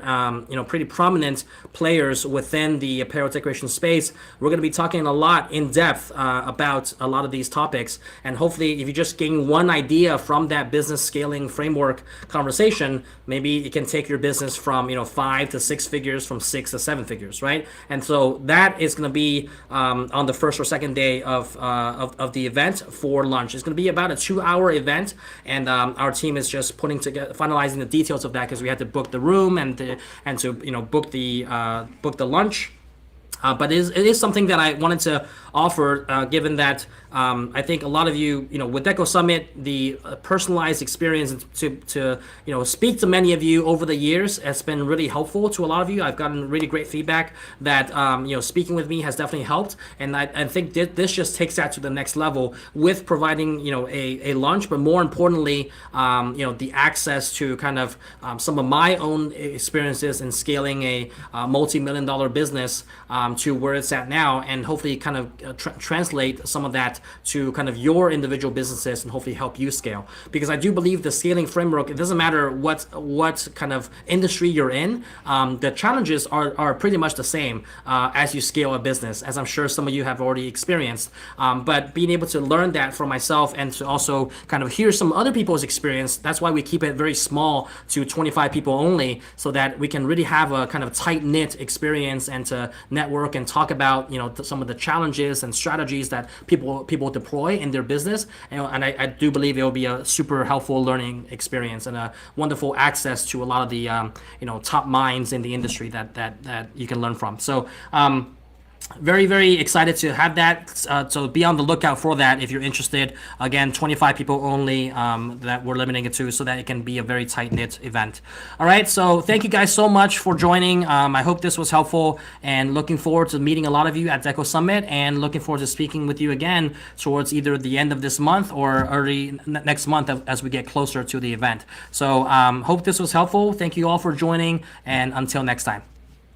pretty prominent players within the apparel decoration space, we're going to be talking a lot in depth about a lot of these topics. And hopefully, if you just gain one idea from that business scaling framework conversation, maybe it can take your business from 5 to 6 figures, from 6 to 7 figures, right? And so that is going to be on the first or second day of the event for lunch. It's going to be about a 2-hour event, and our team is just putting together, finalizing the details of that, because we had to book the room and to book the lunch. But it is something that I wanted to offer, given that I think a lot of you, with Deco Summit, the personalized experience to speak to many of you over the years has been really helpful to a lot of you. I've gotten really great feedback that speaking with me has definitely helped, and I think this just takes that to the next level with providing a lunch, but more importantly, the access to kind of some of my own experiences in scaling a multi-million-dollar business to where it's at now, and hopefully kind of translate some of that to kind of your individual businesses and hopefully help you scale. Because I do believe the scaling framework, it doesn't matter what kind of industry you're in, the challenges are pretty much the same as you scale a business, as I'm sure some of you have already experienced. But being able to learn that for myself and to also kind of hear some other people's experience, that's why we keep it very small to 25 people only, so that we can really have a kind of tight-knit experience and to network and talk about some of the challenges and strategies that people deploy in their business. And I do believe it will be a super helpful learning experience and a wonderful access to a lot of the top minds in the industry that you can learn from. So very, very excited to have that. So be on the lookout for that if you're interested. Again, 25 people only that we're limiting it to, so that it can be a very tight-knit event. All right, so thank you guys so much for joining. I hope this was helpful, and looking forward to meeting a lot of you at Deco Summit, and looking forward to speaking with you again towards either the end of this month or early next month as we get closer to the event. So hope this was helpful. Thank you all for joining, and until next time.